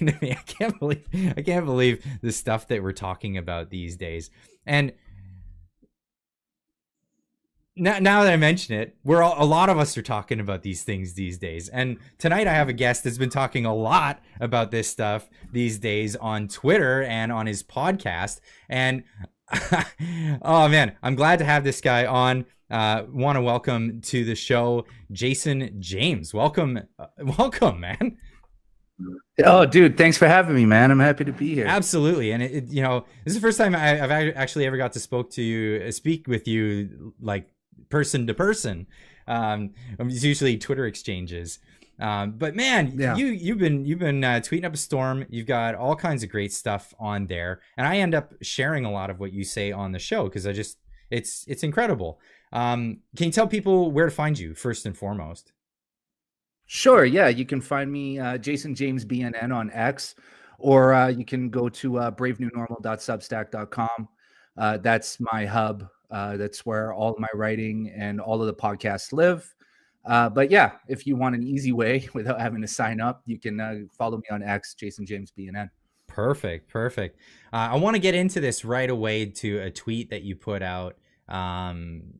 to me. I can't believe the stuff that we're talking about these days. And now that I mention it, a lot of us are talking about these things these days. And tonight I have a guest that's been talking a lot about this stuff these days on Twitter and on his podcast. And oh man, I'm glad to have this guy on. Want to welcome to the show Jason James. Welcome, man. Oh, dude, thanks for having me, man. I'm happy to be here. Absolutely. And this is the first time I've actually ever got to speak with you, like person to person. It's usually Twitter exchanges. But man, yeah. you've been tweeting up a storm. You've got all kinds of great stuff on there, and I end up sharing a lot of what you say on the show because it's incredible. Can you tell people where to find you first and foremost? Sure. Yeah, you can find me Jason James BNN on X, or you can go to bravenewnormal.substack.com. That's my hub. That's where all of my writing and all of the podcasts live. But yeah, if you want an easy way without having to sign up, you can follow me on X, Jason James BNN. Perfect. I want to get into this right away to a tweet that you put out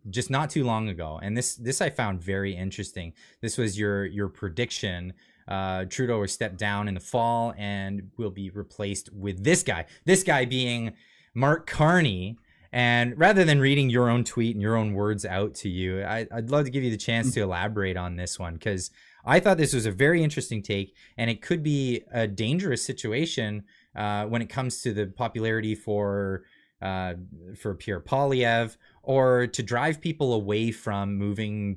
just not too long ago, and this I found very interesting. This was your prediction. Trudeau will step down in the fall and will be replaced with this guy being Mark Carney. And rather than reading your own tweet and your own words out to you, I'd love to give you the chance to elaborate on this one, because I thought this was a very interesting take, and it could be a dangerous situation when it comes to the popularity for Pierre Poilievre, or to drive people away from moving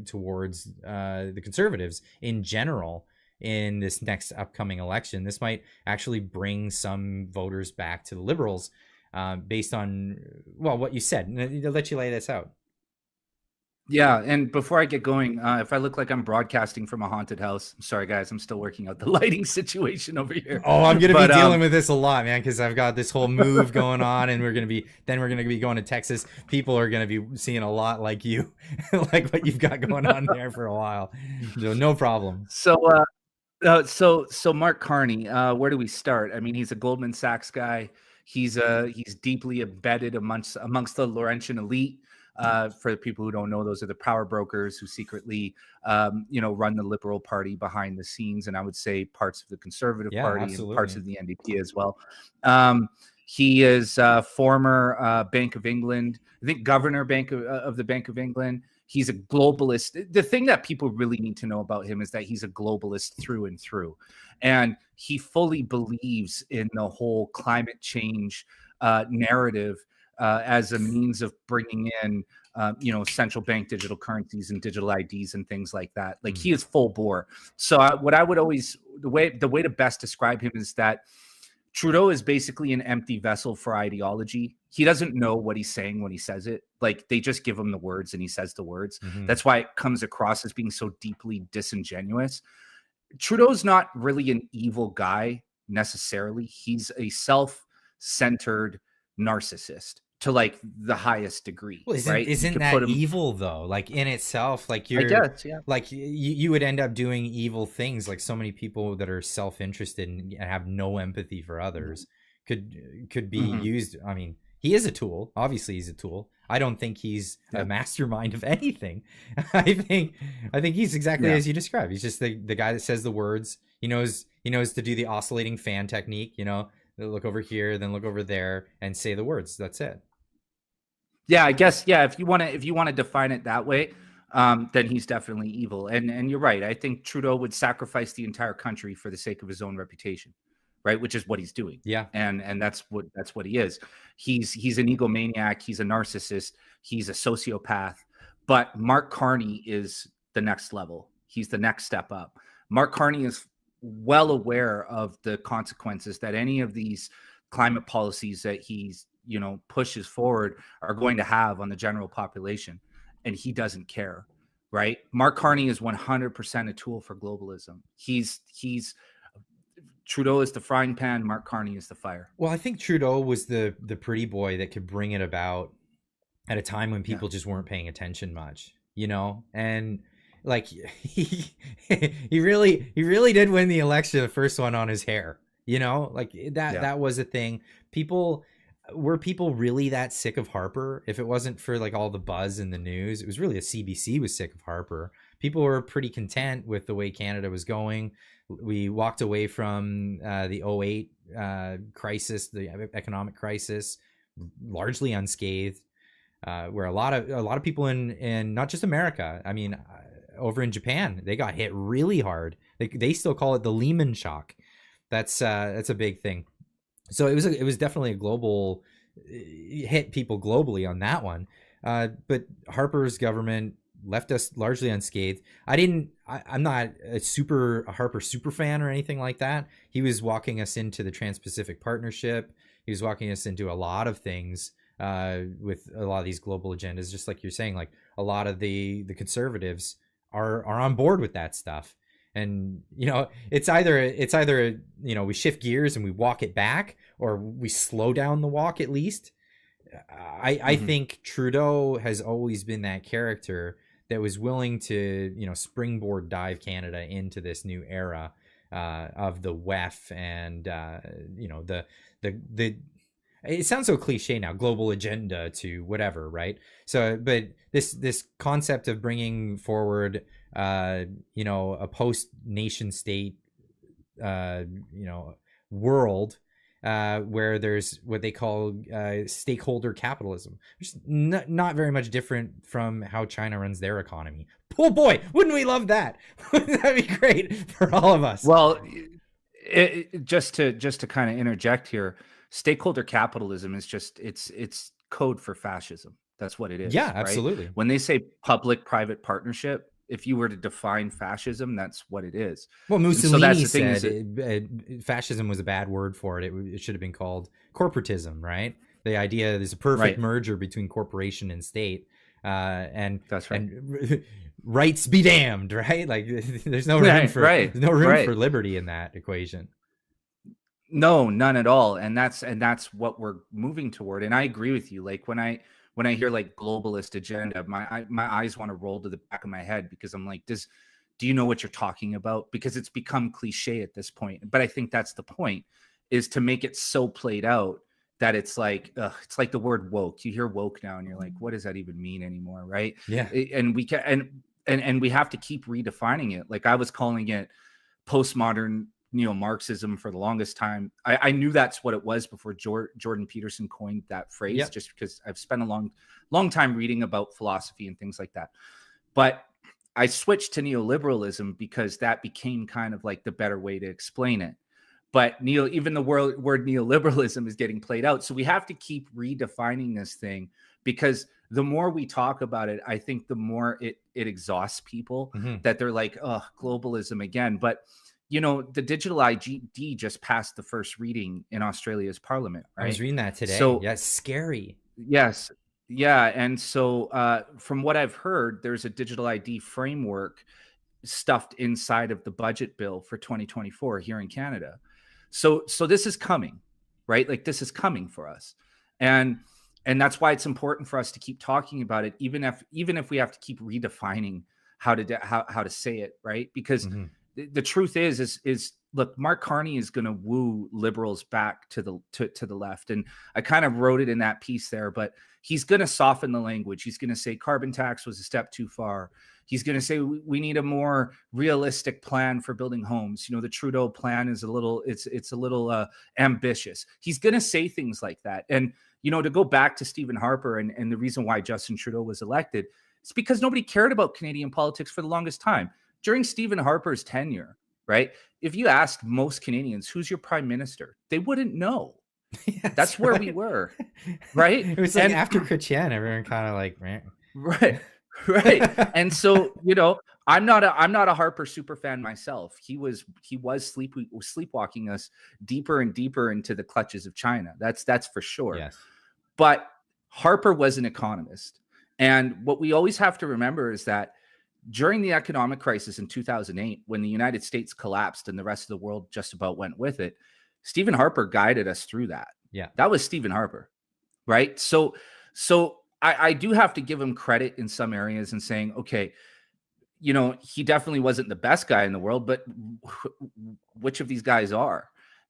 towards the Conservatives in general in this next upcoming election. This might actually bring some voters back to the Liberals. Based on, well, what you said. I'll let you lay this out. Yeah, and before I get going, if I look like I'm broadcasting from a haunted house, I'm sorry, guys. I'm still working out the lighting situation over here. Oh, I'm going to be dealing with this a lot, man, because I've got this whole move going on, and we're going to be going to Texas. People are going to be seeing a lot like you, like what you've got going on there for a while. No problem. So Mark Carney, where do we start? I mean, he's a Goldman Sachs guy. He's deeply embedded amongst the Laurentian elite. For the people who don't know, those are the power brokers who secretly, run the Liberal Party behind the scenes, and I would say parts of the Conservative Party absolutely. And parts of the NDP as well. He is former Bank of England, I think governor of the Bank of England. He's a globalist. The thing that people really need to know about him is that he's a globalist through and through. And he fully believes in the whole climate change narrative as a means of bringing in, central bank digital currencies and digital IDs and things like that. Like he is full bore. So what I would always, the way to best describe him is that Trudeau is basically an empty vessel for ideology. He doesn't know what he's saying when he says it. Like they just give him the words and he says the words. Mm-hmm. That's why it comes across as being so deeply disingenuous. Trudeau's not really an evil guy necessarily. He's a self-centered narcissist to like the highest degree. Well, isn't that evil though? Like in itself, like I guess, yeah. Like you would end up doing evil things. Like so many people that are self-interested and have no empathy for others could be used. I mean, he is a tool. Obviously, he's a tool. I don't think he's a mastermind of anything. I think he's exactly as you described. He's just the guy that says the words. He knows to do the oscillating fan technique. Look over here, then look over there, and say the words. That's it. Yeah, I guess. Yeah, if you want to define it that way, then he's definitely evil. And you're right. I think Trudeau would sacrifice the entire country for the sake of his own reputation, right? Which is what he's doing. Yeah. And that's what he is. He's an egomaniac. He's a narcissist. He's a sociopath. But Mark Carney is the next level. He's the next step up. Mark Carney is well aware of the consequences that any of these climate policies that he's pushes forward are going to have on the general population, and he doesn't care, right? Mark Carney is 100% a tool for globalism. He's Trudeau is the frying pan, Mark Carney is the fire. Well, I think Trudeau was the pretty boy that could bring it about at a time when people just weren't paying attention much, and like he really did win the election, the first one, on his hair. Like Yeah. that was a thing. People were people really that sick of Harper? If it wasn't for like all the buzz in the news, it was really a CBC was sick of Harper. People were pretty content with the way Canada was going. We walked away from the '08 crisis, the economic crisis, largely unscathed. Where a lot of people in not just America, I mean, over in Japan, they got hit really hard. They still call it the Lehman shock. That's a big thing. So it was definitely a global hit people globally on that one. But Harper's government left us largely unscathed. I'm not a Harper super fan or anything like that. He was walking us into the Trans-Pacific Partnership. He was walking us into a lot of things with a lot of these global agendas, just like you're saying. Like a lot of the conservatives are on board with that stuff. And it's either we shift gears and we walk it back, or we slow down the walk at least. I think Trudeau has always been that character that was willing to springboard dive Canada into this new era of the WEF and the it sounds so cliche now, global agenda to whatever, right? So, but this concept of bringing forward, a post nation state, world, where there's what they call stakeholder capitalism, which is not very much different from how China runs their economy. Oh boy, wouldn't we love that? Wouldn't that be great for all of us? Well, just to kind of interject here, stakeholder capitalism is just it's code for fascism. That's what it Yeah, is, right? absolutely. When they say public-private partnership, if you were to define fascism, that's what it is. Well, And so that's Mussolini the thing is said that fascism was a bad word for it. It should have been called corporatism, right? The idea there's a perfect right, merger between corporation and state, and that's right. and rights be damned, right? Like there's no room Right, for right, there's no room right. for liberty in that equation. No, none at all. And that's what we're moving toward. And I agree with you. Like when I hear like globalist agenda, my eyes want to roll to the back of my head, because I'm like, do you know what you're talking about? Because it's become cliche at this point. But I think that's the point, is to make it so played out that it's like the word woke. You hear woke now and you're like, what does that even mean anymore? Right. Yeah, And we can and we have to keep redefining it. Like I was calling it postmodern neo-Marxism for the longest time. I knew that's what it was before Jordan Peterson coined that phrase, yep. just because I've spent a long time reading about philosophy and things like that. But I switched to neoliberalism because that became kind of like the better way to explain it. But even the word neoliberalism is getting played out. So we have to keep redefining this thing, because the more we talk about it, I think the more it exhausts people, Mm-hmm. that they're like, oh, globalism again. But the digital ID just passed the first reading in Australia's parliament, I was right? reading that today. So Yeah, it's scary. yes, yeah. And so from what I've heard, there's a digital ID framework stuffed inside of the budget bill for 2024 here in Canada. So this is coming, right? Like this is coming for us. And that's why it's important for us to keep talking about it, even if we have to keep redefining how to say it, right? Because Mm-hmm. the truth is look, Mark Carney is going to woo liberals back to the left. And I kind of wrote it in that piece there, but he's going to soften the language. He's going to say carbon tax was a step too far. He's going to say we need a more realistic plan for building homes. The Trudeau plan is a little ambitious. He's going to say things like that. And to go back to Stephen Harper and the reason why Justin Trudeau was elected, it's because nobody cared about Canadian politics for the longest time. During Stephen Harper's tenure, right? If you asked most Canadians, who's your prime minister, they wouldn't know. Yes, That's where we were, right? It was like after Chrétien, everyone kind of like, right, right. And so, I'm not a Harper super fan myself. He was sleepwalking us deeper and deeper into the clutches of China. That's for sure. yes. But Harper was an economist. And what we always have to remember is that during the economic crisis in 2008, when the United States collapsed and the rest of the world just about went with it, Stephen Harper guided us through that. Yeah. That was Stephen Harper, right? So I do have to give him credit in some areas and saying, okay, he definitely wasn't the best guy in the world, but which of these guys are?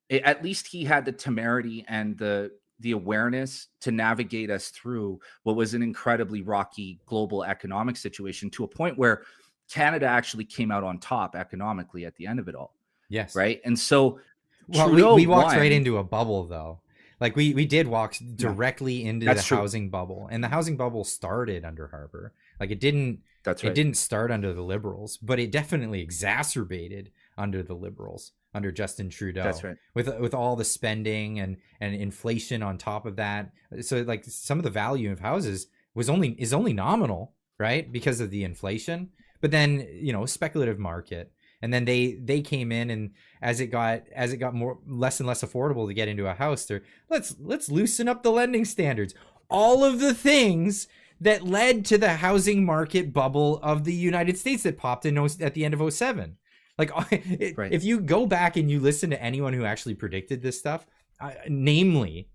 At least he had the temerity and the awareness to navigate us through what was an incredibly rocky global economic situation, to a point where Canada actually came out on top economically at the end of it all. Yes. Right. And so Well, Trudeau we walked right won. into a bubble though. Like we did walk No, directly into the that's true. housing bubble, and the housing bubble started under Harper. Like it didn't That's it right. didn't start under the Liberals, but it definitely exacerbated under the Liberals, under Justin That's Trudeau, right. with all the spending and inflation on top of that. So like some of the value of houses is only nominal, right? Because of the inflation. But then, speculative market. And then they came in, and as it got more less and less affordable to get into a house, they're let's loosen up the lending standards. All of the things that led to the housing market bubble of the United States that popped in at the end of '07. Like Right. if you go back and you listen to anyone who actually predicted this stuff, namely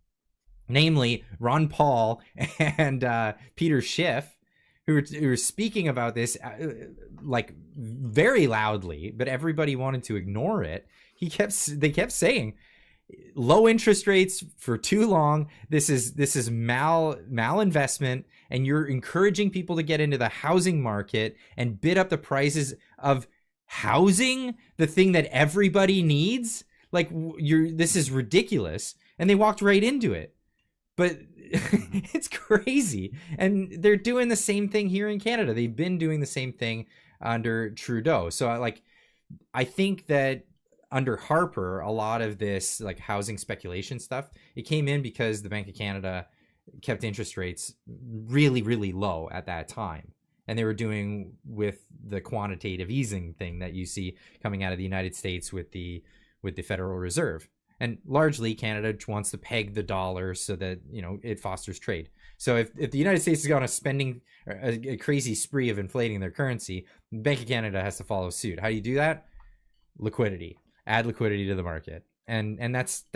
Ron Paul and Peter Schiff, who were speaking about this like very loudly, but everybody wanted to ignore it. They kept saying low interest rates for too long. This is malinvestment, and you're encouraging people to get into the housing market and bid up the prices of housing, the thing that everybody needs. Like this is ridiculous, and they walked right into it. But it's crazy. And they're doing the same thing here in Canada. They've been doing the same thing under Trudeau. So I think that under Harper, a lot of this like housing speculation stuff, it came in because the Bank of Canada kept interest rates really, really low at that time. And they were doing with the quantitative easing thing that you see coming out of the United States with the Federal Reserve. And largely Canada wants to peg the dollar so that, it fosters trade. So if the United States has gone a crazy spree of inflating their currency, the Bank of Canada has to follow suit. How do you do that? Liquidity. Add liquidity to the market. And that's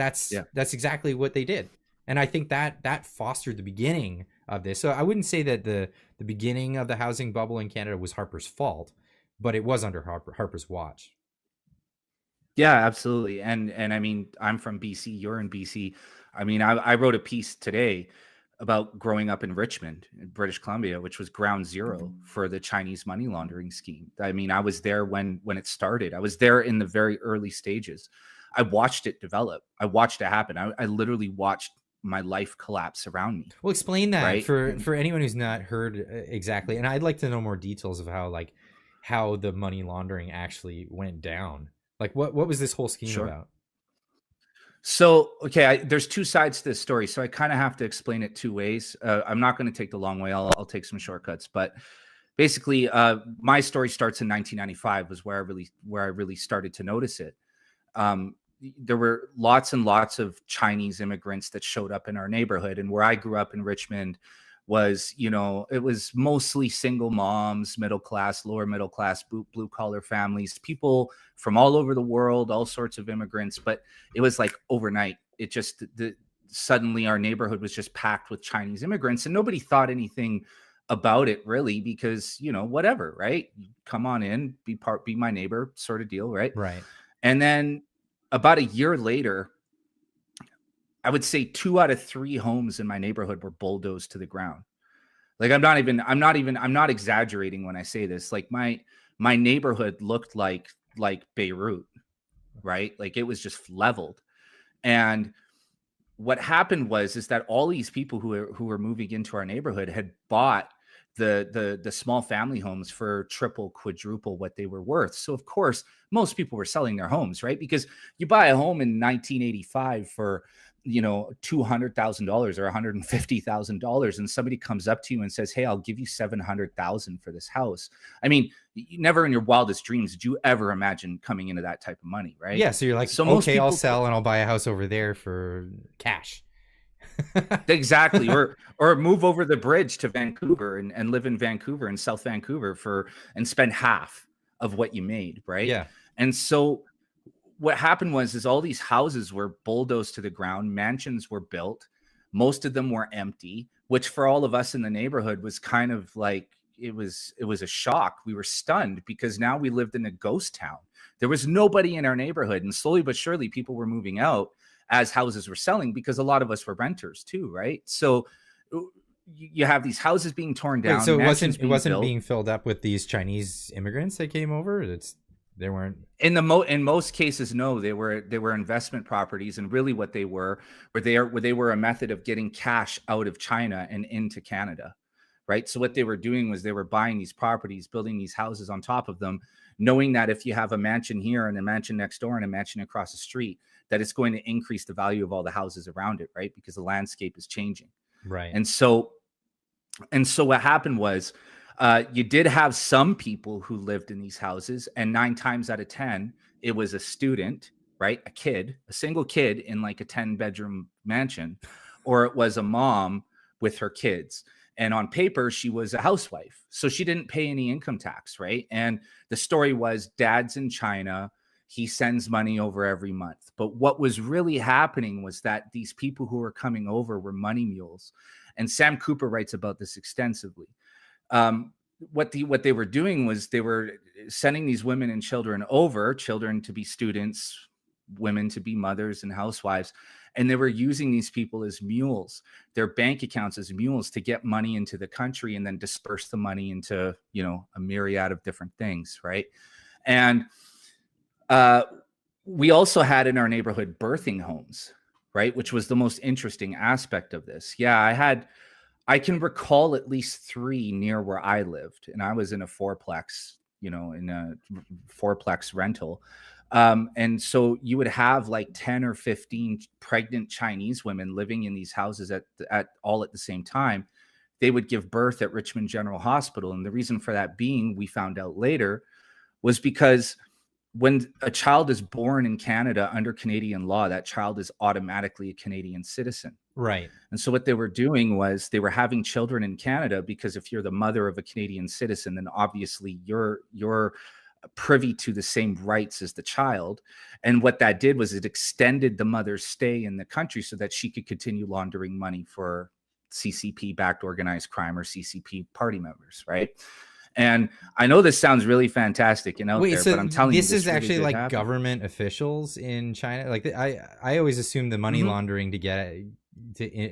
exactly what they did. And I think that fostered the beginning of this. So I wouldn't say that the beginning of the housing bubble in Canada was Harper's fault, but it was under Harper's watch. Yeah, absolutely. And I mean, I'm from BC, you're in BC. I mean, I wrote a piece today about growing up in Richmond, in British Columbia, which was ground zero for the Chinese money laundering scheme. I mean, I was there when it started. I was there in the very early stages. I watched it develop. I watched it happen. I literally watched my life collapse around me. Well, explain that right? for anyone who's not heard exactly. And I'd like to know more details of how the money laundering actually went down. Like what was this whole scheme about? So, okay, there's two sides to this story, so I kind of have to explain it two ways. I'm not going to take the long way. I'll take some shortcuts, but basically, my story starts in 1995, was where I really started to notice it. There were lots and lots of Chinese immigrants that showed up in our neighborhood, and where I grew up in Richmond was, it was mostly single moms, middle class, lower middle class, blue collar families, people from all over the world, all sorts of immigrants. But it was like overnight, it just suddenly our neighborhood was just packed with Chinese immigrants, and nobody thought anything about it really, because whatever, right? Come on in, be my neighbor, sort of deal, right? Right. And then about a year later, I would say 2 out of 3 homes in my neighborhood were bulldozed to the ground. Like I'm not exaggerating when I say this. Like my neighborhood looked like Beirut, right? Like it was just leveled. And what happened is that all these people who were moving into our neighborhood had bought the small family homes for triple, quadruple what they were worth. So of course, most people were selling their homes, right? Because you buy a home in 1985 for $200,000 or $150,000, and somebody comes up to you and says, "Hey, I'll give you $700,000 for this house." I mean, never in your wildest dreams did you ever imagine coming into that type of money, right? Yeah, so you're like, so okay, I'll sell and I'll buy a house over there for cash. Exactly. Or move over the bridge to Vancouver and live in Vancouver and South Vancouver and spend half of what you made, right? Yeah. And so what happened is all these houses were bulldozed to the ground, mansions were built, most of them were empty, which for all of us in the neighborhood was kind of like, it was a shock. We were stunned because now we lived in a ghost town. There was nobody in our neighborhood, and slowly but surely people were moving out as houses were selling, because a lot of us were renters too, right? So you have these houses being torn Wait, down, so mansions it being wasn't built. being filled up with these Chinese immigrants that came over? They weren't. In most cases, no, they were investment properties, and really what they were a method of getting cash out of China and into Canada, right? So what they were doing was they were buying these properties, building these houses on top of them, knowing that if you have a mansion here and a mansion next door and a mansion across the street, that it's going to increase the value of all the houses around it, right? Because the landscape is changing. Right. And so what happened was, you did have some people who lived in these houses, and 9 times out of 10, it was a student, right? A single kid in like a 10-bedroom mansion, or it was a mom with her kids. And on paper, she was a housewife. So she didn't pay any income tax, right? And the story was, dad's in China. He sends money over every month. But what was really happening was that these people who were coming over were money mules. And Sam Cooper writes about this extensively. What they were doing was they were sending these women and children over, children to be students, women to be mothers and housewives, and they were using these people as mules, their bank accounts as mules, to get money into the country and then disperse the money into, a myriad of different things, right? And we also had in our neighborhood birthing homes, right, which was the most interesting aspect of this. Yeah, I can recall at least 3 near where I lived, and I was in a fourplex, in a fourplex rental. And so you would have like 10 or 15 pregnant Chinese women living in these houses at all at the same time. They would give birth at Richmond General Hospital. And the reason for that being, we found out later, was because when a child is born in Canada under Canadian law, that child is automatically a Canadian citizen. Right. And so what they were doing was they were having children in Canada, because if you're the mother of a Canadian citizen, then obviously you're privy to the same rights as the child. And what that did was it extended the mother's stay in the country so that she could continue laundering money for CCP-backed organized crime or CCP party members, right? And I know this sounds really fantastic and out Wait, there, so but I'm telling you, this is really actually did like happen. government officials in China? Like I always assumed the money laundering to get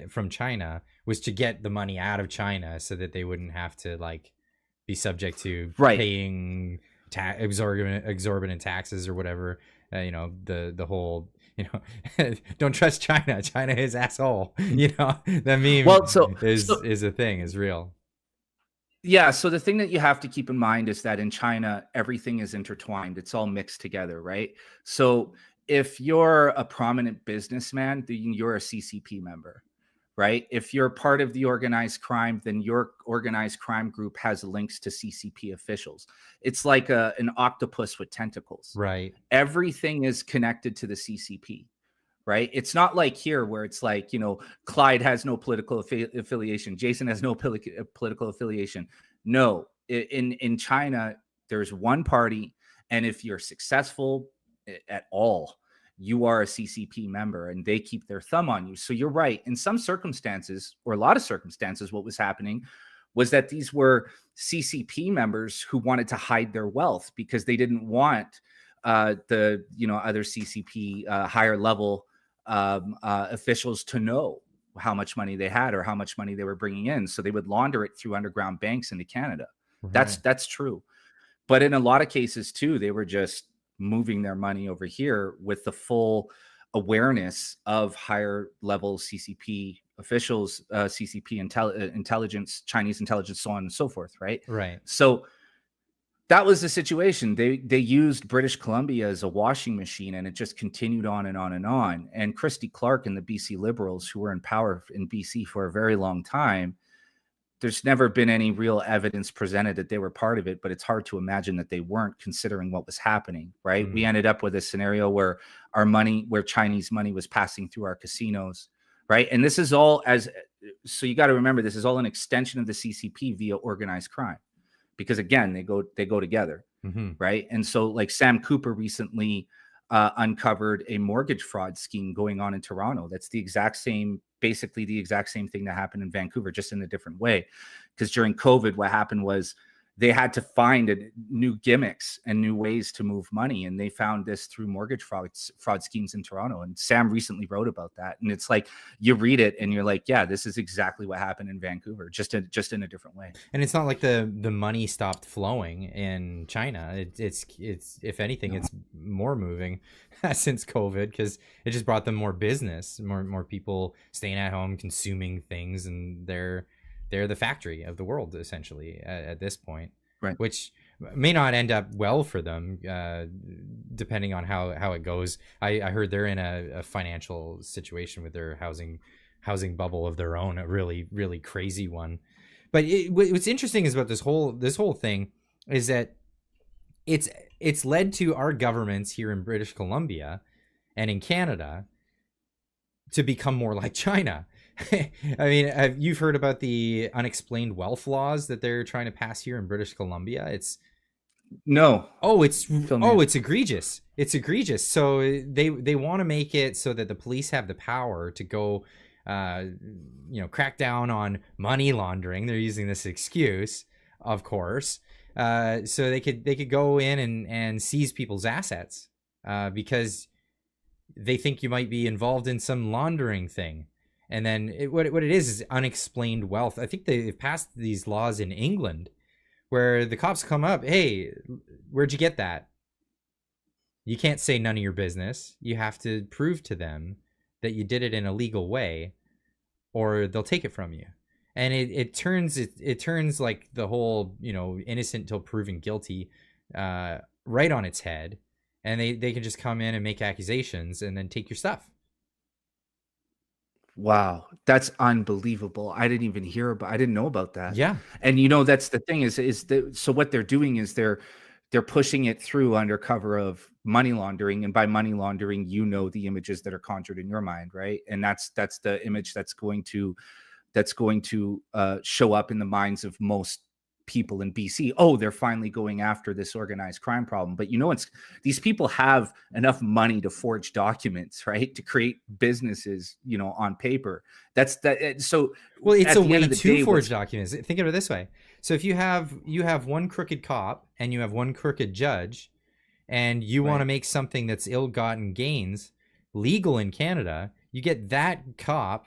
from China was to get the money out of China so that they wouldn't have to like be subject to paying exorbitant taxes or whatever. The whole, don't trust China. China is asshole. That meme is a thing, is real. Yeah. So the thing that you have to keep in mind is that in China, everything is intertwined. It's all mixed together, right? So if you're a prominent businessman, then you're a CCP member, right? If you're part of the organized crime, then your organized crime group has links to CCP officials. It's like an octopus with tentacles. Right. Everything is connected to the CCP. Right. It's not like here where it's like, Clyde has no political affiliation. Jason has no political affiliation. No, in China, there's one party. And if you're successful at all, you are a CCP member and they keep their thumb on you. So you're right. In some circumstances, or a lot of circumstances, what was happening was that these were CCP members who wanted to hide their wealth because they didn't want the other CCP higher level officials to know how much money they had or how much money they were bringing in. So they would launder it through underground banks into Canada. Right. That's true. But in a lot of cases too, they were just moving their money over here with the full awareness of higher level CCP officials, CCP intelligence, Chinese intelligence, so on and so forth. Right. Right. So that was the situation. They used British Columbia as a washing machine, and it just continued on and on and on. And Christy Clark and the BC Liberals, who were in power in BC for a very long time, there's never been any real evidence presented that they were part of it, but it's hard to imagine that they weren't, considering what was happening, right? We ended up with a scenario where where Chinese money was passing through our casinos, right? And this is all so you got to remember, this is all an extension of the CCP via organized crime. Because again, they go together, right? And so like Sam Cooper recently uncovered a mortgage fraud scheme going on in Toronto. That's the exact same, basically the exact same thing that happened in Vancouver, just in a different way. Because during COVID, what happened was they had to find new gimmicks and new ways to move money, and they found this through mortgage fraud schemes in Toronto. And Sam recently wrote about that, and it's like you read it and you're like, yeah, this is exactly what happened in Vancouver, just in a different way. And it's not like the money stopped flowing in China. It's if anything, it's more moving since COVID, because it just brought them more business, more people staying at home, consuming things, and they're the factory of the world essentially at this point, right? Which may not end up well for them, depending on how it goes. I heard they're in a financial situation with their housing bubble of their own, a really, really crazy one. But what's interesting is about this whole thing is that it's led to our governments here in British Columbia and in Canada to become more like China. I mean, you've heard about the unexplained wealth laws that they're trying to pass here in British Columbia. It's egregious. It's egregious. So they want to make it so that the police have the power to go, crack down on money laundering. They're using this excuse, of course, so they could go in and seize people's assets, because they think you might be involved in some laundering thing. And then what it is unexplained wealth. I think they've passed these laws in England where the cops come up, hey, where'd you get that? You can't say none of your business. You have to prove to them that you did it in a legal way, or they'll take it from you. And it turns like the whole, innocent till proven guilty, right on its head. And they can just come in and make accusations and then take your stuff. Wow, that's unbelievable. I didn't know about that. Yeah. And that's the thing so what they're doing is they're pushing it through under cover of money laundering. And by money laundering, the images that are conjured in your mind, right? And that's the image that's going to show up in the minds of most people in BC. Oh, they're finally going after this organized crime problem. But these people have enough money to forge documents, right? To create businesses, on paper. So, well, it's a way to forge documents. Think of it this way. So if you have one crooked cop and you have one crooked judge, and you want to make something that's ill-gotten gains legal in Canada, you get that cop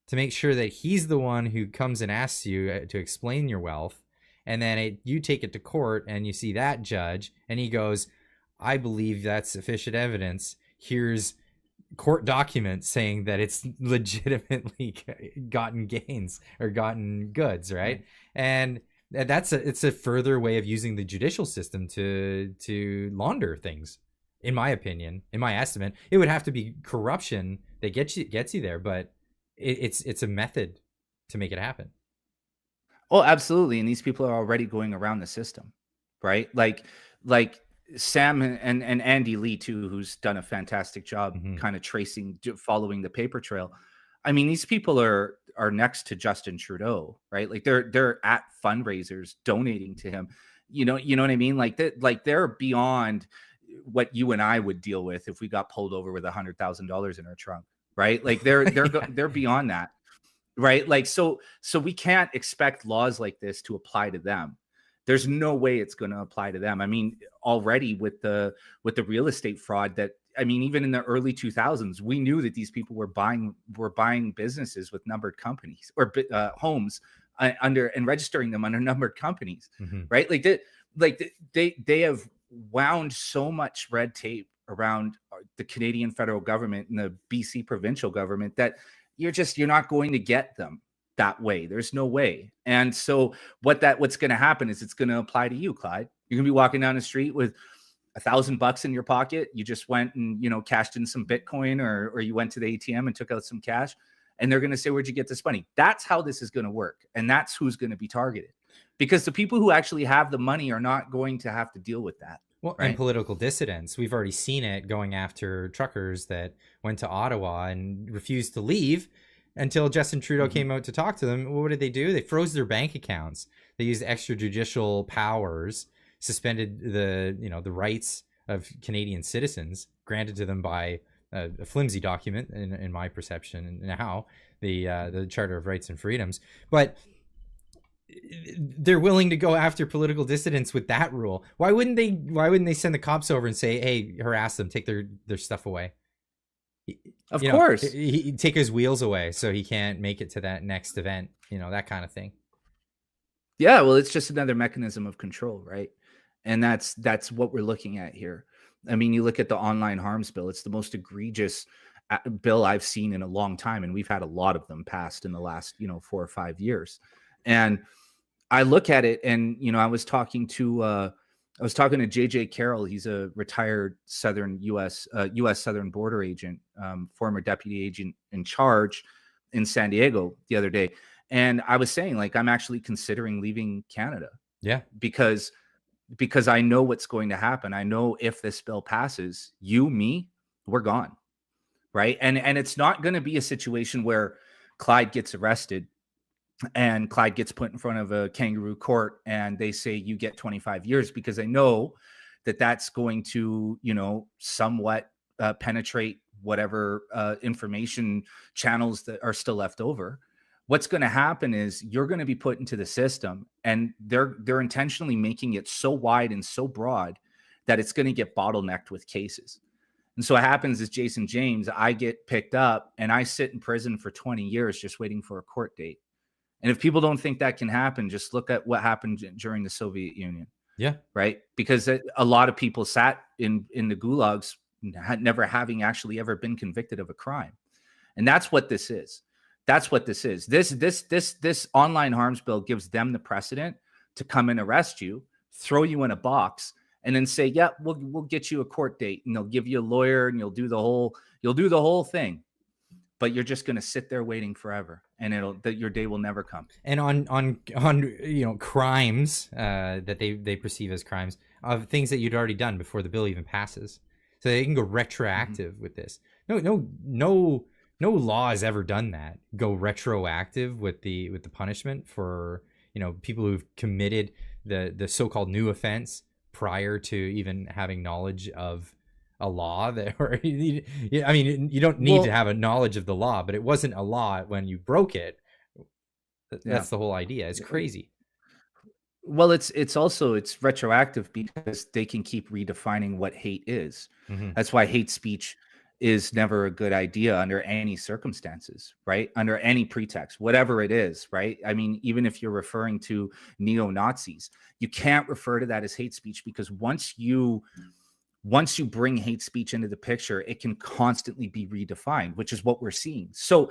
to make sure that he's the one who comes and asks you to explain your wealth. And then you take it to court and you see that judge and he goes, I believe that's sufficient evidence. Here's court documents saying that it's legitimately gotten gains or gotten goods, right? And it's a further way of using the judicial system to launder things, in my opinion, in my estimate. It would have to be corruption that gets you there, but it's a method to make it happen. Oh, absolutely. And these people are already going around the system, right? Like Sam and Andy Lee too, who's done a fantastic job kind of following the paper trail. I mean, these people are next to Justin Trudeau, right? Like they're at fundraisers donating to him. You know what I mean? Like they're beyond what you and I would deal with if we got pulled over with $100,000 in our trunk, right? Like they're beyond that. Right. Like, so we can't expect laws like this to apply to them. There's no way it's going to apply to them. I mean, already with the real estate fraud even in the early 2000s, we knew that these people were buying businesses with numbered companies or homes under and registering them under numbered companies. Right. They have wound so much red tape around the Canadian federal government and the BC provincial government that you're not going to get them that way. There's no way. And so what's going to happen is it's going to apply to you, Clyde. You're going to be walking down the street with $1,000 in your pocket. You just went and, cashed in some Bitcoin or you went to the ATM and took out some cash, and they're going to say, where'd you get this money? That's how this is going to work. And that's who's going to be targeted, because the people who actually have the money are not going to have to deal with that. Well, right? And political dissidents. We've already seen it going after truckers that went to Ottawa and refused to leave until Justin Trudeau came out to talk to them. What did they do? They froze their bank accounts. They used extrajudicial powers, suspended the rights of Canadian citizens granted to them by a flimsy document in my perception now, the Charter of Rights and Freedoms. But they're willing to go after political dissidents with that rule. Why wouldn't they send the cops over and say, hey, harass them, take their stuff away? Of course. He take his wheels away so he can't make it to that next event, that kind of thing. Yeah, well, it's just another mechanism of control, right? And that's what we're looking at here. I mean, you look at the online harms bill, it's the most egregious bill I've seen in a long time, and we've had a lot of them passed in the last 4 or 5 years. And I look at it, and I was talking to JJ Carroll. He's a retired Southern U.S. Southern border agent, former deputy agent in charge in San Diego the other day. And I was saying, like, I'm actually considering leaving Canada. Yeah. Because I know what's going to happen. I know if this bill passes, me, we're gone. Right. And it's not going to be a situation where Clyde gets arrested and Clyde gets put in front of a kangaroo court and they say you get 25 years, because I know that that's going to, somewhat penetrate whatever information channels that are still left over. What's going to happen is you're going to be put into the system, and they're intentionally making it so wide and so broad that it's going to get bottlenecked with cases. And so what happens is, Jason James, I get picked up and I sit in prison for 20 years just waiting for a court date. And if people don't think that can happen, just look at what happened during the Soviet Union. Yeah. Right. Because a lot of people sat in the gulags, never having actually ever been convicted of a crime. And that's what this is. That's what this is. This online harms bill gives them the precedent to come and arrest you, throw you in a box, and then say, "Yeah, we'll get you a court date, and they'll give you a lawyer, and you'll do the whole thing." But you're just going to sit there waiting forever, and your day will never come. And on crimes that they perceive as crimes, of things that you'd already done before the bill even passes, so they can go retroactive with this. No law has ever done that. Go retroactive with the punishment for people who've committed the so-called new offense prior to even having knowledge of a law. You don't need to have a knowledge of the law, but it wasn't a law when you broke it. That's the whole idea. It's crazy. Well, it's retroactive because they can keep redefining what hate is. Mm-hmm. That's why hate speech is never a good idea under any circumstances, right? Under any pretext, whatever it is, right? I mean, even if you're referring to neo-Nazis, you can't refer to that as hate speech, because once you bring hate speech into the picture, it can constantly be redefined, which is what we're seeing. So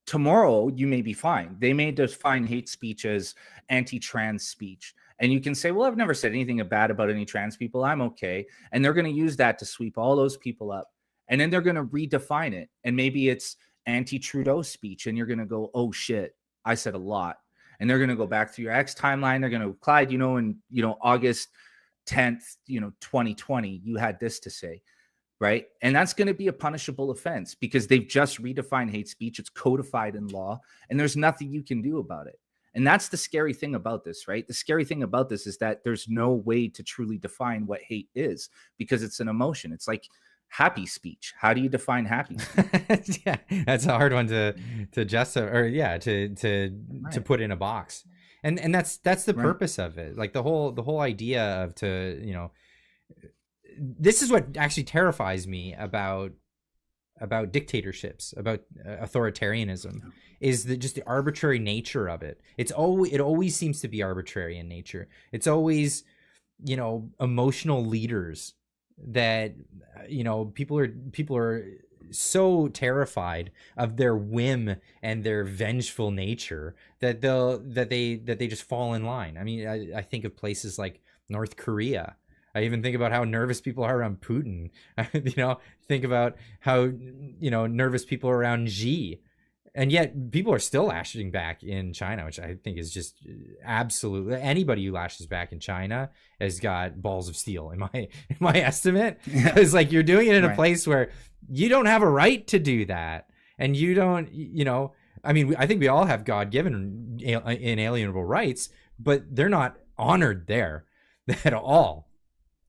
tomorrow you may be fine. They may define hate speech as anti-trans speech. And you can say, well, I've never said anything bad about any trans people. I'm okay. And they're going to use that to sweep all those people up. And then they're going to redefine it. And maybe it's anti-Trudeau speech. And you're going to go, oh, shit, I said a lot. And they're going to go back through your X timeline. They're going to, Clyde, in August 10th, 2020, you had this to say, right? And that's going to be a punishable offense because they've just redefined hate speech. It's codified in law, and there's nothing you can do about it. And that's the scary thing about this, right? The scary thing about this is that there's no way to truly define what hate is because it's an emotion. It's like happy speech. How do you define happy speech? Yeah, that's a hard one to justify, or to put in a box. And that's the purpose of it. Like the whole idea of this is what actually terrifies me about dictatorships, about authoritarianism, is just the arbitrary nature of it. It always seems to be arbitrary in nature. It's always, emotional leaders that, people are so terrified of their whim and their vengeful nature that they just fall in line. I mean, I think of places like North Korea. I even think about how nervous people are around Putin. Think about how, nervous people are around Xi. And yet people are still lashing back in China, which I think is just absolutely, anybody who lashes back in China has got balls of steel in my estimate. It's like you're doing it in a place where you don't have a right to do that. And you don't, I think we all have God-given inalienable rights, but they're not honored there at all.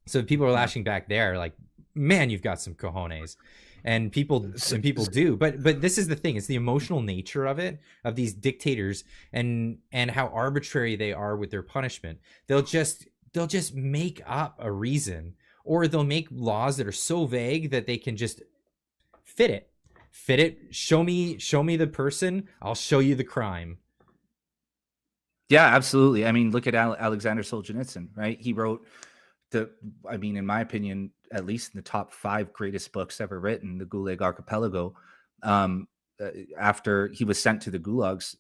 So people are lashing back there. Like, man, you've got some cojones. And people do, but this is the thing, it's the emotional nature of it, of these dictators, and how arbitrary they are with their punishment. They'll just make up a reason, or they'll make laws that are so vague that they can just fit it. Show me the person, I'll show you the crime. Yeah, absolutely. I mean, look at Alexander Solzhenitsyn, right? He wrote in my opinion, at least in the top 5 greatest books ever written, the Gulag Archipelago. After he was sent to the gulags,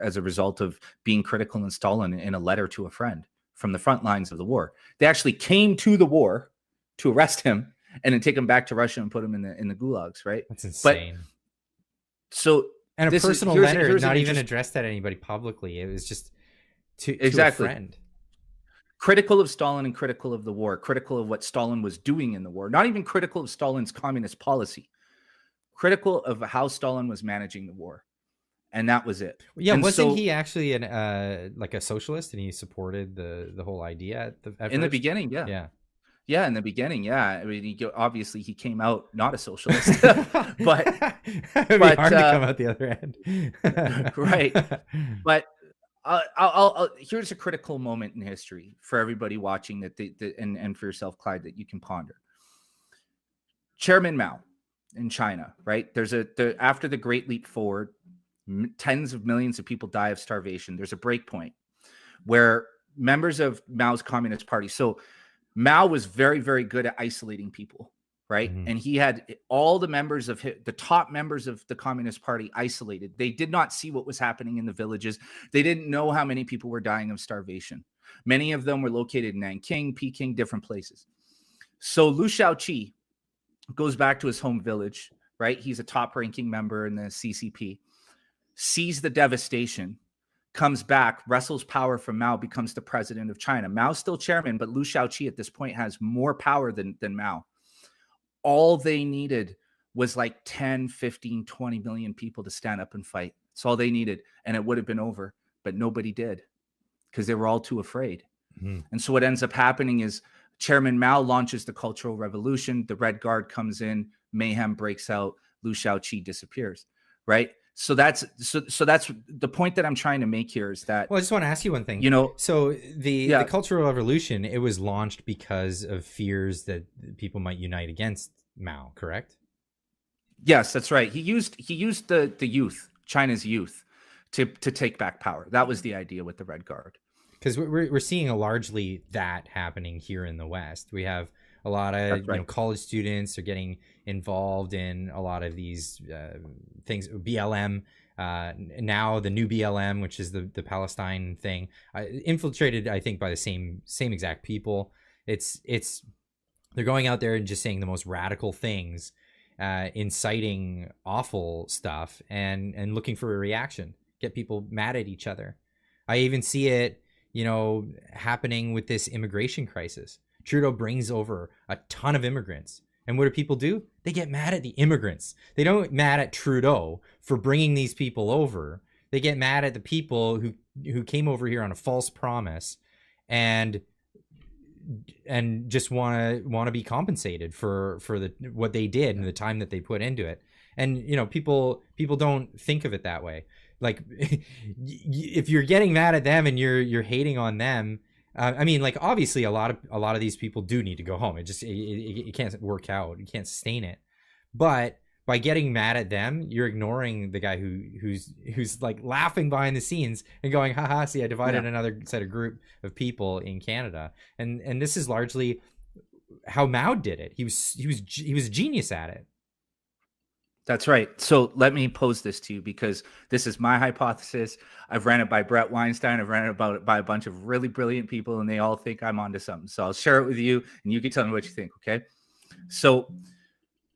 as a result of being critical in Stalin in a letter to a friend from the front lines of the war. They actually came to the war to arrest him and then take him back to Russia and put him in the gulags, right? That's insane. But so, and a personal letter, not even addressed at anybody publicly. It was just to a friend. Critical of Stalin and critical of the war, critical of what Stalin was doing in the war, not even critical of Stalin's communist policy, critical of how Stalin was managing the war. And that was it. Yeah, and wasn't he actually like a socialist, and he supported the whole idea at in the beginning? Yeah. Yeah, in the beginning, yeah. I mean, obviously he came out not a socialist, but it'd be hard to come out the other end, right? But here's a critical moment in history for everybody watching and for yourself, Clyde, that you can ponder. Chairman Mao in China, right? After the Great Leap Forward, tens of millions of people die of starvation. There's a break point where members of Mao's Communist Party. So Mao was very, very good at isolating people, right? Mm-hmm. And he had all the members of the top members of the Communist Party isolated. They did not see what was happening in the villages. They didn't know how many people were dying of starvation. Many of them were located in Nanking, Peking, different places. So Liu Shaoqi goes back to his home village, right? He's a top-ranking member in the CCP, sees the devastation, comes back, wrestles power from Mao, becomes the president of China. Mao's still chairman, but Liu Shaoqi at this point has more power than Mao. All they needed was like 10, 15, 20 million people to stand up and fight. That's all they needed. And it would have been over, but nobody did because they were all too afraid. Mm-hmm. And so what ends up happening is Chairman Mao launches the Cultural Revolution. The Red Guard comes in, mayhem breaks out, Liu Shaoqi disappears, right? So that's the point that I'm trying to make here is that. Well, I just want to ask you one thing. So the Cultural Revolution, it was launched because of fears that people might unite against Mao, correct? Yes, that's right. He used the youth, China's youth, to take back power. That was the idea with the Red Guard. Because we're seeing largely that happening here in the West. We have a lot of college students are getting involved in a lot of these things. BLM, now the new BLM, which is the Palestine thing, infiltrated, I think, by the same exact people. They're going out there and just saying the most radical things, inciting awful stuff, and looking for a reaction, get people mad at each other. I even see it, happening with this immigration crisis. Trudeau brings over a ton of immigrants. And what do people do? They get mad at the immigrants. They don't get mad at Trudeau for bringing these people over. They get mad at the people who came over here on a false promise and just want to be compensated for what they did and the time that they put into it. And people don't think of it that way. Like if you're getting mad at them and you're hating on them, obviously a lot of these people do need to go home. It can't work out. You can't sustain it. But by getting mad at them, you're ignoring the guy who's like laughing behind the scenes and going, haha, see, I divided another set of group of people in Canada. And this is largely how Mao did it. He was a genius at it. That's right. So let me pose this to you because this is my hypothesis. I've ran it by Brett Weinstein. I've ran it by a bunch of really brilliant people, and they all think I'm onto something. So I'll share it with you, and you can tell me what you think, okay? So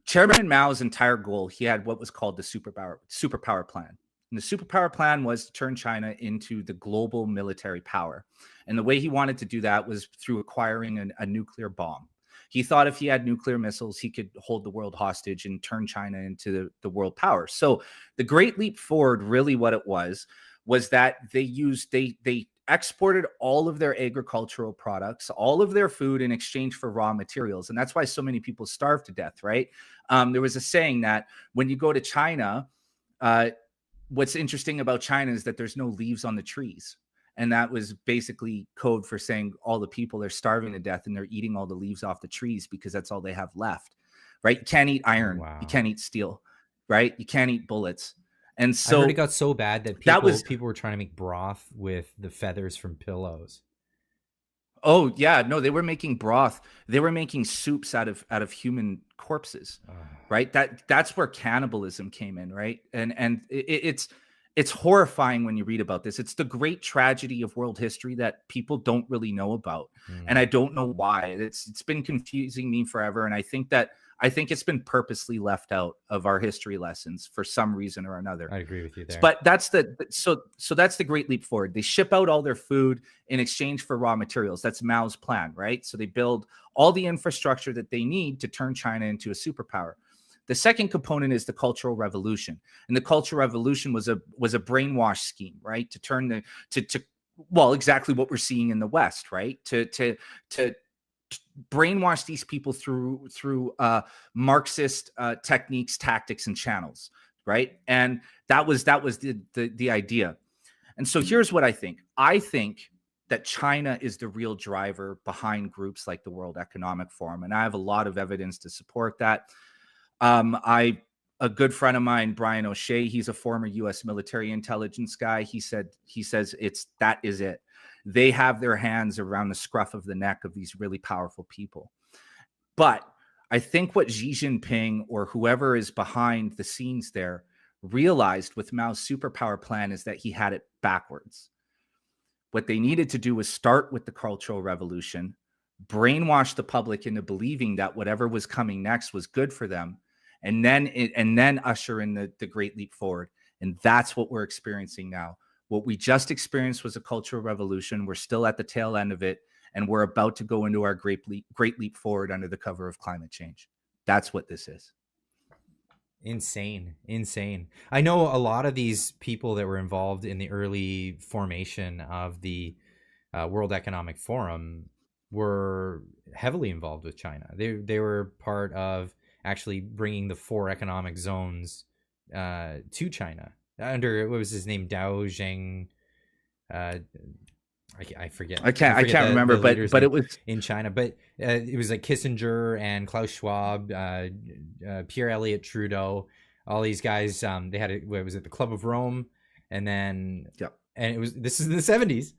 Chairman Mao's entire goal, he had what was called the superpower plan. And the superpower plan was to turn China into the global military power. And the way he wanted to do that was through acquiring a nuclear bomb. He thought if he had nuclear missiles, he could hold the world hostage and turn China into the world power. So the Great Leap Forward, really what it was that they exported all of their agricultural products, all of their food in exchange for raw materials. And that's why so many people starve to death, right? There was a saying that when you go to China, what's interesting about China is that there's no leaves on the trees. And that was basically code for saying all the people are starving to death and they're eating all the leaves off the trees because that's all they have left, right? You can't eat Oh, iron. You wow. can't eat steel, right? You can't eat bullets. And I heard it so got so bad that that was, people were trying to make broth with the feathers from pillows. oh yeah, no, they were making broth. They were making soups out of human corpses, Oh, right? That's where cannibalism came in, right? And it's horrifying when you read about this. It's the great tragedy of world history that people don't really know about, and I mm, don't know why. It's been confusing me forever, and I think it's been purposely left out of our history lessons for some reason or another. I agree with you there. But that's the great leap forward. They ship out all their food in exchange for raw materials. That's Mao's plan, right? So they build all the infrastructure that they need to turn China into a superpower. The second component is the Cultural Revolution, and the Cultural Revolution was a brainwash scheme, right? To turn the to well, exactly what we're seeing in the West, right? To brainwash these people through Marxist techniques, tactics, and channels, right? And that was the idea. And so here's what I think. I think that China is the real driver behind groups like the World Economic Forum, and I have a lot of evidence to support that. I A good friend of mine, Brian O'Shea, he's a former U.S. military intelligence guy. He says that is it. They have their hands around the scruff of the neck of these really powerful people. But I think what Xi Jinping or whoever is behind the scenes there realized with Mao's superpower plan is that he had it backwards. What they needed to do was start with the Cultural Revolution, brainwash the public into believing that whatever was coming next was good for them, and then usher in the Great Leap Forward. And that's what we're experiencing now. What we just experienced was a cultural revolution. We're still at the tail end of it, and we're about to go into our great leap forward under the cover of climate change. That's what this is. insane, insane. I know a lot of these people that were involved in the early formation of the World Economic Forum were heavily involved with China. They were part of actually bringing the four economic zones to China under, what was his name, Dao Zheng. Uh, I forget. I can't remember, the but leader's name it was, in China, but it was like Kissinger and Klaus Schwab, Pierre Elliott Trudeau, all these guys. They had what was it, the Club of Rome, and then yeah, and it was, this is in the 70s,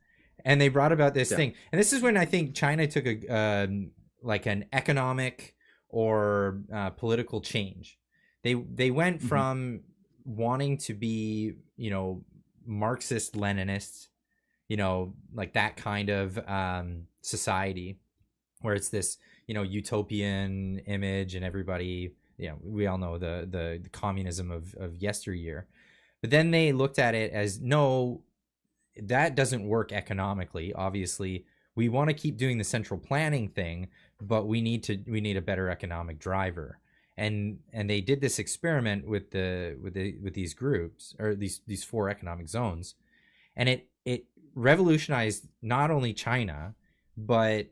and they brought about this yeah. thing, and this is when I think China took a like an economic or political change. They went Mm-hmm. from wanting to be, Marxist Leninists, like that kind of society where it's this, utopian image, and everybody, we all know the communism of yesteryear. But then they looked at it as, no, that doesn't work economically. Obviously, we want to keep doing the central planning thing, but we need a better economic driver. And they did this experiment with these groups, or these four economic zones, and it revolutionized not only China, but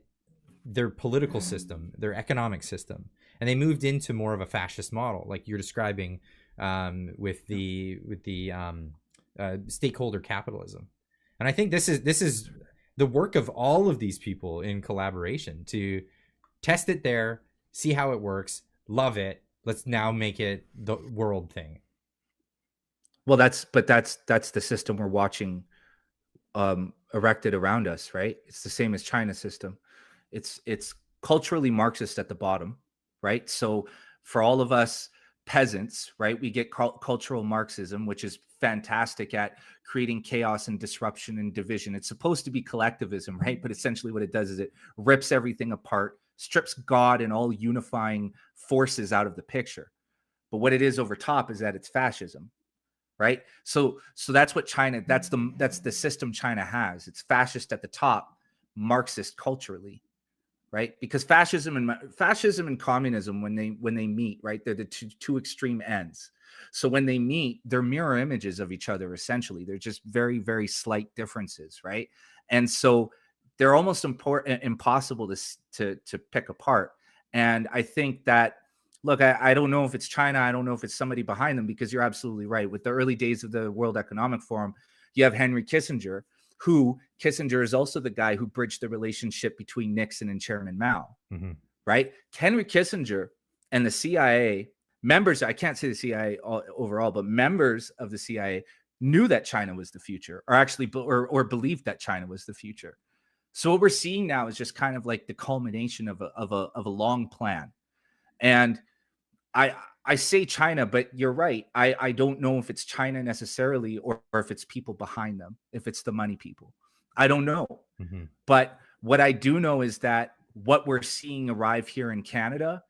their political system, their economic system, and they moved into more of a fascist model, like you're describing, with the stakeholder capitalism. And I think this is the work of all of these people in collaboration to test it there, see how it works, love it. Let's now make it the world thing. Well, that's the system we're watching erected around us, right? It's the same as China's system. It's culturally Marxist at the bottom, right? So for all of us peasants, right, we get cultural Marxism, which is fantastic at creating chaos and disruption and division. It's supposed to be collectivism, right? But essentially what it does is it rips everything apart, strips God and all unifying forces out of the picture. But what it is over top is that it's fascism, right? So that's what China, that's the system China has. It's fascist at the top, Marxist culturally, right? Because fascism and communism, when they meet, right, they're the two extreme ends. So when they meet, they're mirror images of each other, essentially. They're just very, very slight differences, right? And so they're almost impossible to pick apart. And I think that, look, I don't know if it's China. I don't know if it's somebody behind them, because you're absolutely right. With the early days of the World Economic Forum, you have Henry Kissinger, who Kissinger is also the guy who bridged the relationship between Nixon and Chairman Mao, Mm-hmm. right? Henry Kissinger and the CIA members, I can't say the CIA overall, but members of the CIA knew that China was the future, or actually, or believed that China was the future. So what we're seeing now is just kind of like the culmination of a long plan. And I say China, but you're right. I don't know if it's China necessarily, or if it's people behind them, if it's the money people. I don't know. Mm-hmm. But what I do know is that what we're seeing arrive here in Canada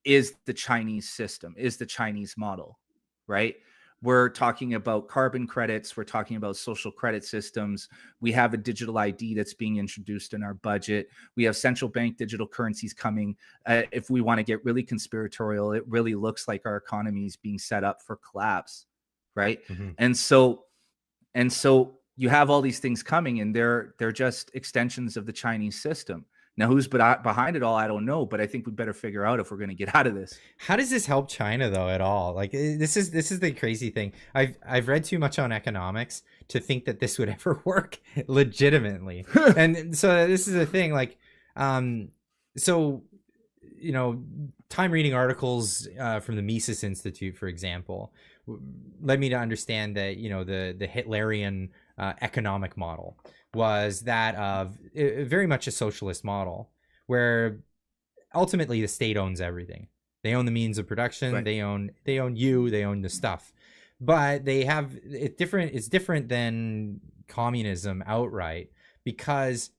is the Chinese system, is the Chinese model, right? We're talking about carbon credits. We're talking about social credit systems. We have a digital ID that's being introduced in our budget. We have central bank digital currencies coming. If we want to get really conspiratorial, it really looks like our economy is being set up for collapse, right? Mm-hmm. And so you have all these things coming, and they're just extensions of the Chinese system. Now, who's behind it all, I don't know, but I think we better figure out if we're going to get out of this. How does this help China though at all? Like this is the crazy thing. I've read too much on economics to think that this would ever work legitimately. And so this is the thing, like so you know, time reading articles from the Mises Institute, for example, led me to understand that, you know, the Hitlerian economic model was that of very much a socialist model, where ultimately the state owns everything. They own the means of production. Right. They own you. They own the stuff. But they have it different. It's different than communism outright, because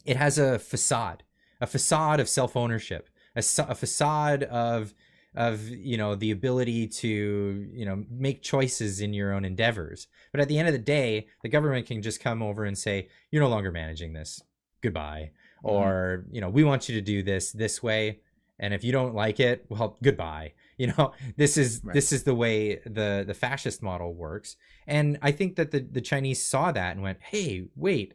it has a facade of self ownership, a facade of you know, the ability to, you know, make choices in your own endeavors. But at the end of the day, the government can just come over and say, you're no longer managing this, goodbye. Mm-hmm. Or, you know, we want you to do this way, and if you don't like it, well, goodbye. You know, this is right. This is the way the fascist model works. And I think that the Chinese saw that and went, hey, wait,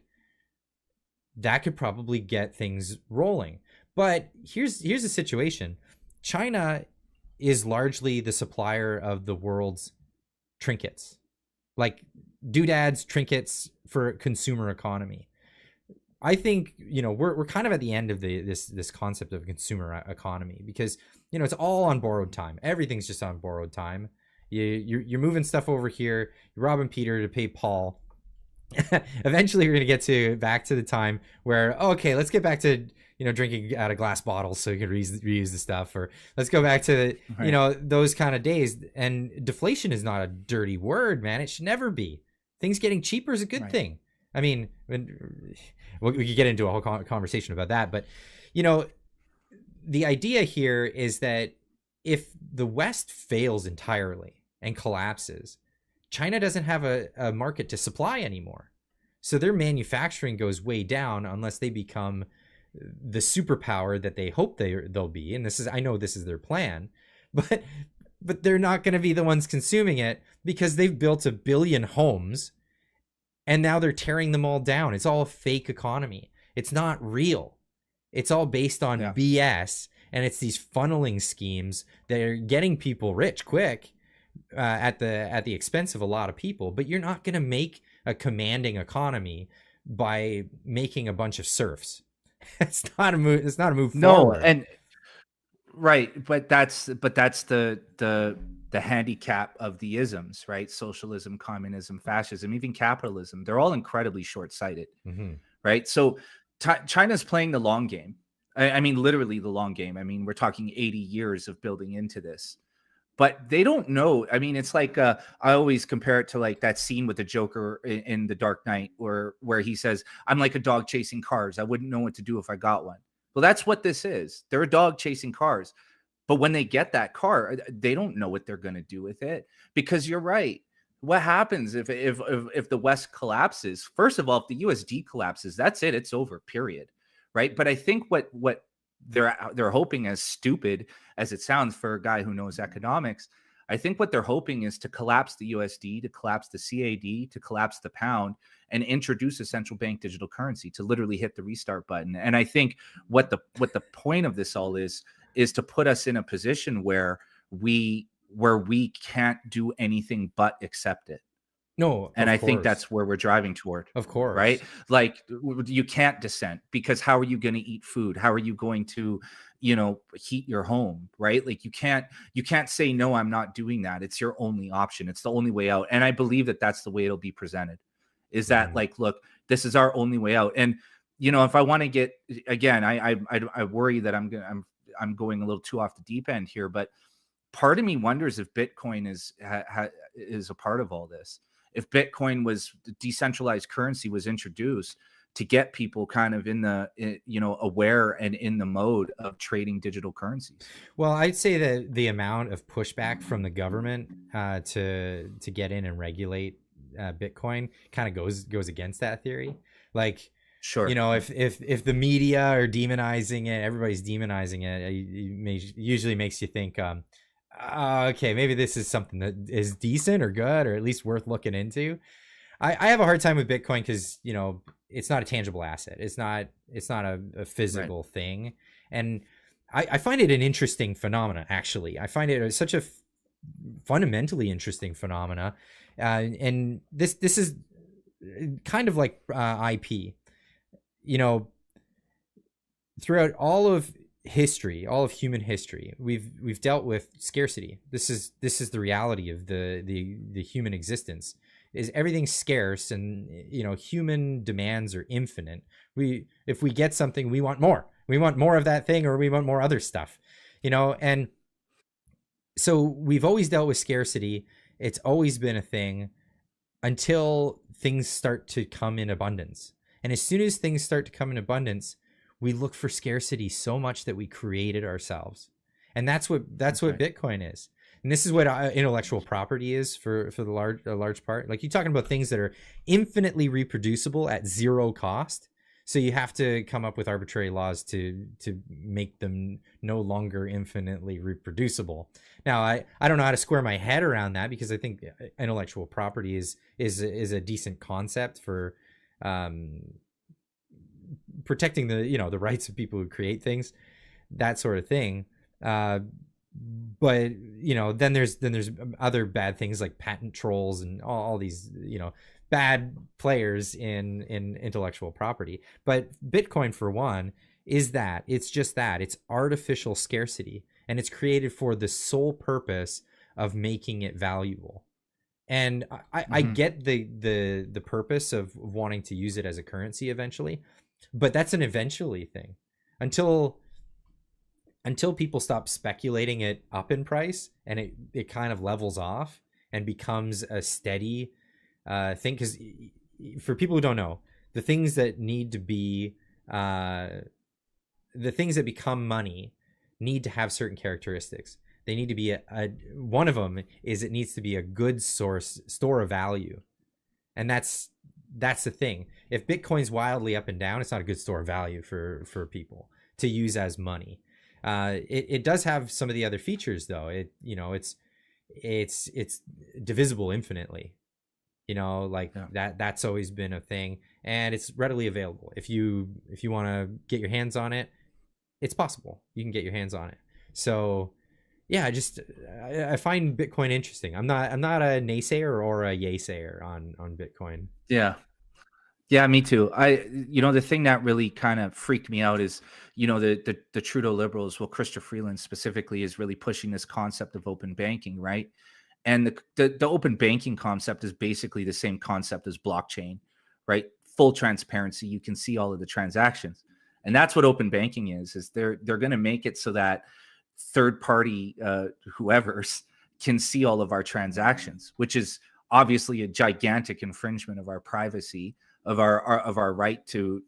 that could probably get things rolling. But here's the situation. China is largely the supplier of the world's trinkets, like doodads, trinkets for consumer economy. I think, you know, we're kind of at the end of this concept of consumer economy, because, you know, it's all on borrowed time. Everything's just on borrowed time. You're moving stuff over here. You're robbing Peter to pay Paul. Eventually, we're gonna get back to the time where, okay, let's get back to, you know, drinking out of glass bottles so you can reuse the stuff, or let's go back to right. You know, those kind of days. And deflation is not a dirty word, man. It should never be. Things getting cheaper is a good right. thing. I mean, we could get into a whole conversation about that, but, you know, the idea here is that if the West fails entirely and collapses, China doesn't have a market to supply anymore. So their manufacturing goes way down unless they become the superpower that they hope they'll be. And I know this is their plan, but they're not going to be the ones consuming it, because they've built 1 billion homes and now they're tearing them all down. It's all a fake economy. It's not real. It's all based on BS. And it's these funneling schemes that are getting people rich quick at the expense of a lot of people. But you're not going to make a commanding economy by making a bunch of serfs. It's not a move. It's not a move forward. And right, but that's the handicap of the isms, right? Socialism, communism, fascism, even capitalism. They're all incredibly short-sighted, mm-hmm. right? So China's playing the long game. I mean, literally the long game. I mean, we're talking 80 years of building into this. But they don't know. I mean, it's like I always compare it to like that scene with the Joker in The Dark Knight, where he says, "I'm like a dog chasing cars. I wouldn't know what to do if I got one." Well, that's what this is. They're a dog chasing cars, but when they get that car, they don't know what they're going to do with it. Because you're right. What happens if the West collapses? First of all, if the USD collapses, that's it. It's over. Period. Right. But I think what they're hoping, as stupid as it sounds for a guy who knows economics, I think what they're hoping is to collapse the USD, to collapse the CAD, to collapse the pound, and introduce a central bank digital currency to literally hit the restart button. And I think what the point of this all is to put us in a position where we can't do anything but accept it. No, And of I think course. that's where we're driving toward, Of right? course. Like you can't dissent, because how are you going to eat food? How are you going to, heat your home, right? Like you can't say no, I'm not doing that. It's your only option. It's the only way out. And I believe that that's the way it'll be presented. Is that Mhm. like, look, this is our only way out. And if I want to get, again, I worry that I'm going a little too off the deep end here, but part of me wonders if Bitcoin is a part of all this. If Bitcoin was decentralized currency was introduced to get people kind of aware and in the mode of trading digital currencies. Well, I'd say that the amount of pushback from the government to get in and regulate Bitcoin kind of goes against that theory. Like, Sure. Yeah. if the media are demonizing it, everybody's demonizing it. Usually makes you think, okay, maybe this is something that is decent or good or at least worth looking into. I have a hard time with Bitcoin because it's not a tangible asset. It's not a Right. physical thing, and I find it an interesting phenomena. Actually, I find it such a fundamentally interesting phenomena, and this is kind of like IP. You know, throughout all of history, all of human history, we've dealt with scarcity. This is the reality of the human existence. Is everything scarce, and human demands are infinite. If we get something, we want more. We want more of that thing, or we want more other stuff. And so we've always dealt with scarcity. It's always been a thing until things start to come in abundance. And as soon as things start to come in abundance, we look for scarcity so much that we create it ourselves. And that's what Okay. Bitcoin is. And this is what intellectual property is for the large part. Like, you're talking about things that are infinitely reproducible at zero cost. So you have to come up with arbitrary laws to make them no longer infinitely reproducible. Now, I don't know how to square my head around that, because I think intellectual property is a decent concept for um, protecting the rights of people who create things, that sort of thing. Uh, but then there's other bad things like patent trolls and all these bad players in intellectual property. But Bitcoin, for one, is that it's just that it's artificial scarcity, and it's created for the sole purpose of making it valuable. And I Hmm. get the purpose of wanting to use it as a currency eventually, but that's an eventually thing. Until until people stop speculating it up in price, and it kind of levels off and becomes a steady thing. Because for people who don't know, the things that need to be uh, the things that become money need to have certain characteristics. They need to be one of them is it needs to be a good store of value. And that's the thing. If Bitcoin's wildly up and down, it's not a good store of value for people to use as money. It does have some of the other features, though. It's divisible infinitely. Like Yeah. that's always been a thing, and it's readily available. If you want to get your hands on it, it's possible. You can get your hands on it. So yeah, I find Bitcoin interesting. I'm not a naysayer or a yaysayer on Bitcoin. Yeah. Yeah, me too. The thing that really kind of freaked me out is, the Trudeau liberals, well, Christopher Freeland specifically, is really pushing this concept of open banking, right? And the open banking concept is basically the same concept as blockchain, right? Full transparency. You can see all of the transactions. And that's what open banking is they're going to make it so that third party whoever's can see all of our transactions, which is obviously a gigantic infringement of our privacy, of our right to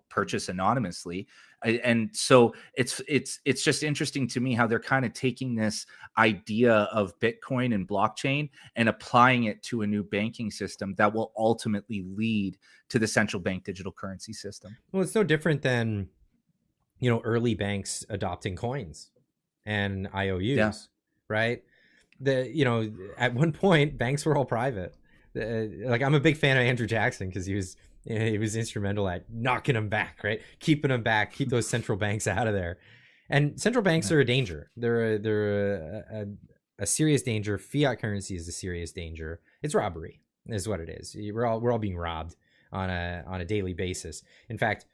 purchase anonymously. And so it's just interesting to me how they're kind of taking this idea of Bitcoin and blockchain and applying it to a new banking system that will ultimately lead to the central bank digital currency system. Well, it's no different than early banks adopting coins and Yeah. IOUs. right? At one point, banks were all private. Like, I'm a big fan of Andrew Jackson because he was instrumental at knocking them back, right? Keeping them back, keep those central banks out of there. And central banks are a danger. They're a serious danger. Fiat currency is a serious danger. It's robbery, is what it is. We're all being robbed on a daily basis. In fact,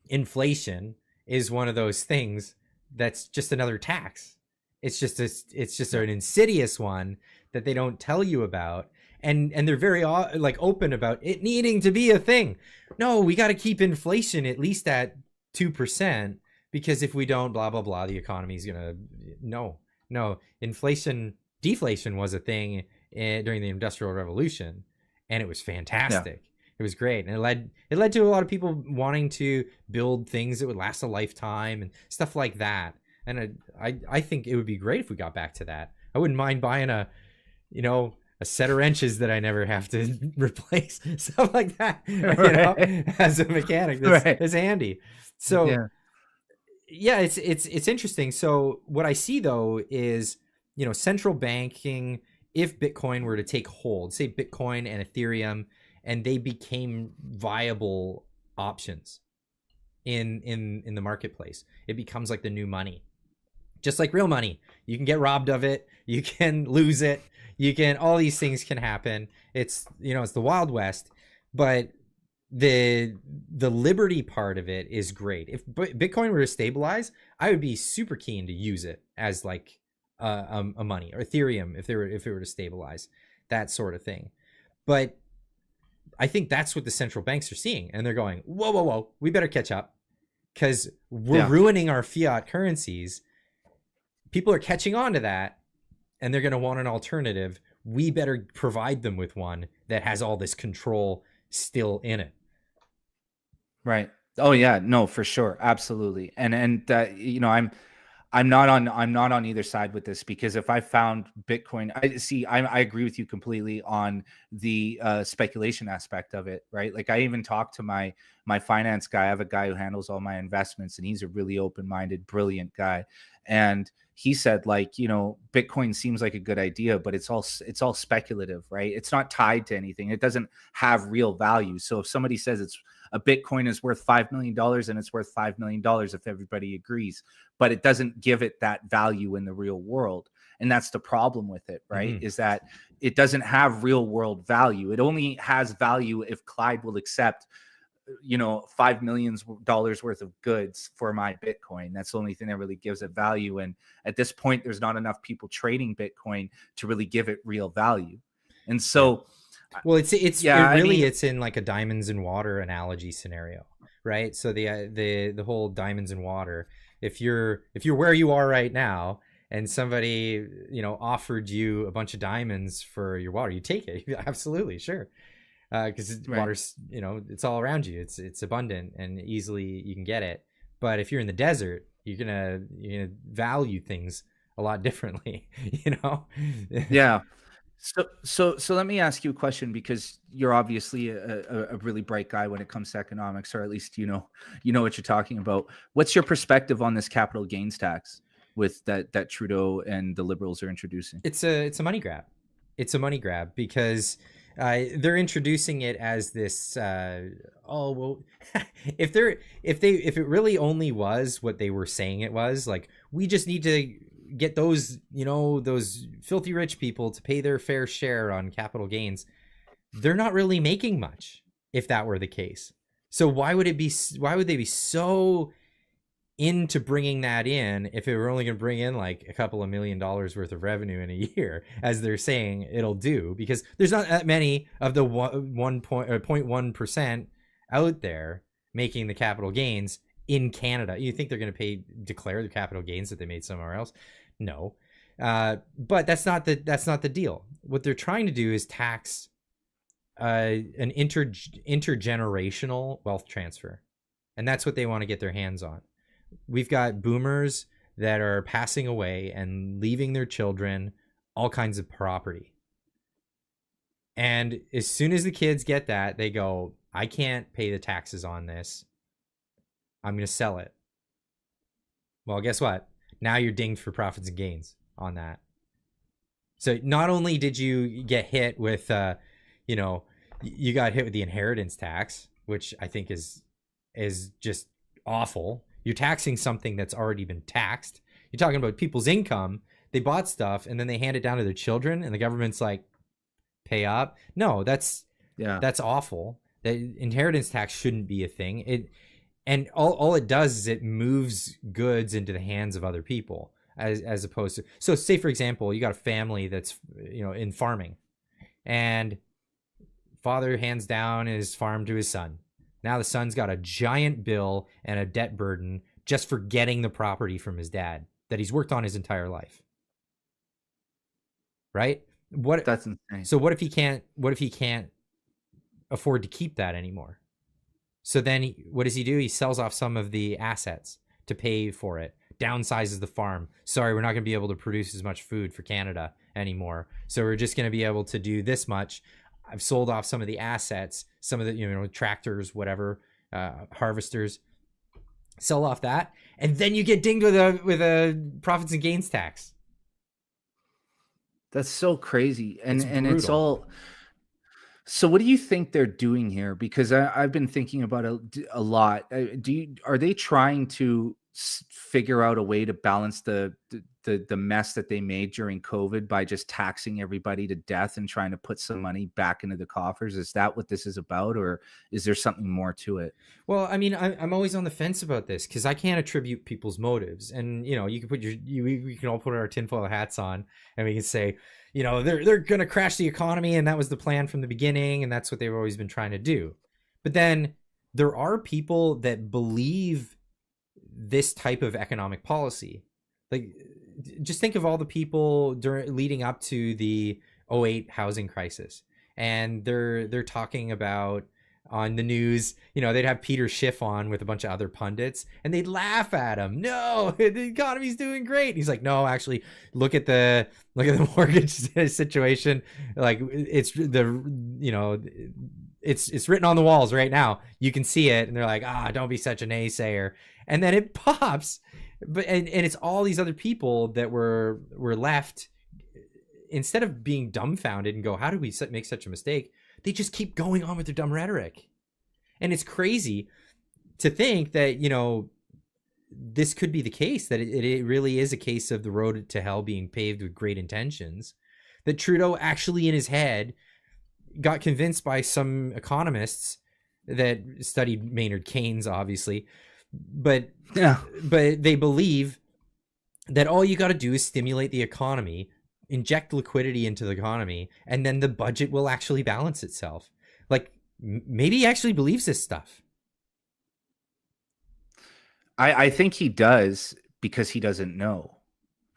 inflation is one of those things that's just another tax. It's just an insidious one that they don't tell you about, and they're very like open about it needing to be a thing. No, we got to keep inflation at least at 2%, because if we don't, blah blah blah, the economy's gonna no deflation was a thing during the Industrial Revolution, and it was fantastic. It was great, and it led to a lot of people wanting to build things that would last a lifetime and stuff like that. And I think it would be great if we got back to that. I wouldn't mind buying a set of wrenches that I never have to replace, stuff like that. As a mechanic, that's handy. So yeah, it's interesting. So what I see though is, central banking. If Bitcoin were to take hold, say Bitcoin and Ethereum, and they became viable options in the marketplace, it becomes like the new money. Just like real money, you can get robbed of it, you can lose it, all these things can happen. It's the Wild West, but the liberty part of it is great. If Bitcoin were to stabilize, I would be super keen to use it as like a money, or Ethereum if it were to stabilize, that sort of thing. But I think that's what the central banks are seeing, and they're going, whoa, we better catch up, because we're ruining our fiat currencies. People are catching on to that, and they're going to want an alternative. We better provide them with one that has all this control still in it. Right. Oh yeah, no, for sure. Absolutely. And I'm not on either side with this, because if I found Bitcoin, I agree with you completely on the speculation aspect of it, right? Like, I even talked to my finance guy. I have a guy who handles all my investments, and he's a really open-minded, brilliant guy. And he said, like, Bitcoin seems like a good idea, but it's all speculative, right? It's not tied to anything. It doesn't have real value. So if somebody says a Bitcoin is worth $5 million, and it's worth $5 million if everybody agrees, but it doesn't give it that value in the real world. And that's the problem with it, right? Mm-hmm. Is that it doesn't have real world value. It only has value if Clyde will accept, $5 million worth of goods for my Bitcoin. That's the only thing that really gives it value. And at this point, there's not enough people trading Bitcoin to really give it real value. And so, well, it's in like a diamonds in water analogy scenario, right? So the whole diamonds in water, if you're where you are right now, and somebody offered you a bunch of diamonds for your water, you take it. Absolutely, sure. Because water's, it's all around you. It's abundant and easily you can get it. But if you're in the desert, you're gonna value things a lot differently. Yeah. So let me ask you a question, because you're obviously a really bright guy when it comes to economics, or at least you know what you're talking about. What's your perspective on this capital gains tax with that Trudeau and the Liberals are introducing? It's a money grab. It's a money grab because they're introducing it as this. If it really only was what they were saying it was, like, we just need to get those filthy rich people to pay their fair share on capital gains, they're not really making much if that were the case. So why would they be so into bringing that in if it were only going to bring in like a couple of $1 million worth of revenue in a year, as they're saying it'll do? Because there's not that many of the 0.1% out there making the capital gains in Canada. You think they're going to declare the capital gains that they made somewhere else? No. But that's not the deal. What they're trying to do is tax an intergenerational wealth transfer. And that's what they want to get their hands on. We've got boomers that are passing away and leaving their children all kinds of property. And as soon as the kids get that, they go, I can't pay the taxes on this. I'm going to sell it. Well, guess what? Now you're dinged for profits and gains on that. So not only did you get hit with, you know, you got hit with the inheritance tax, which I think is just awful. You're taxing something that's already been taxed. You're talking about people's income. They bought stuff and then they hand it down to their children, and the government's like, pay up. No, Yeah. that's awful. That inheritance tax shouldn't be a thing. And all it does is it moves goods into the hands of other people, as opposed to, so say for example, you got a family that's, in farming, and father hands down his farm to his son. Now the son's got a giant bill and a debt burden just for getting the property from his dad that he's worked on his entire life. Right? What That's insane. So what if he can't afford to keep that anymore? So then what does he do? He sells off some of the assets to pay for it, downsizes the farm. Sorry, we're not going to be able to produce as much food for Canada anymore. So we're just going to be able to do this much. I've sold off some of the assets, some of the, tractors, whatever, harvesters. Sell off that, and then you get dinged with a profits and gains tax. That's so crazy. It's And it's brutal. all. So what do you think they're doing here? Because I've been thinking about it a lot. Are they trying to figure out a way to balance the mess that they made during COVID by just taxing everybody to death and trying to put some money back into the coffers? Is that what this is about, or is there something more to it? Well, I mean, I'm always on the fence about this because I can't attribute people's motives, and you can we can all put our tinfoil hats on, and we can say, they're gonna crash the economy, and that was the plan from the beginning, and that's what they've always been trying to do. But then there are people that believe this type of economic policy. Like, just think of all the people leading up to the '08 housing crisis, and they're talking about on the news, they'd have Peter Schiff on with a bunch of other pundits, and they'd laugh at him. No, the economy's doing great. He's like, no, actually, look at the mortgage situation. Like, it's written on the walls right now. You can see it, and they're like, don't be such a naysayer. And then it pops, but and it's all these other people that were left, instead of being dumbfounded and go, how did we make such a mistake? They just keep going on with their dumb rhetoric. And it's crazy to think that, this could be the case, that it really is a case of the road to hell being paved with great intentions, that Trudeau actually in his head got convinced by some economists that studied Maynard Keynes, obviously, but they believe that all you got to do is stimulate the economy, inject liquidity into the economy, and then the budget will actually balance itself. Like, maybe he actually believes this stuff. I think he does, because he doesn't know,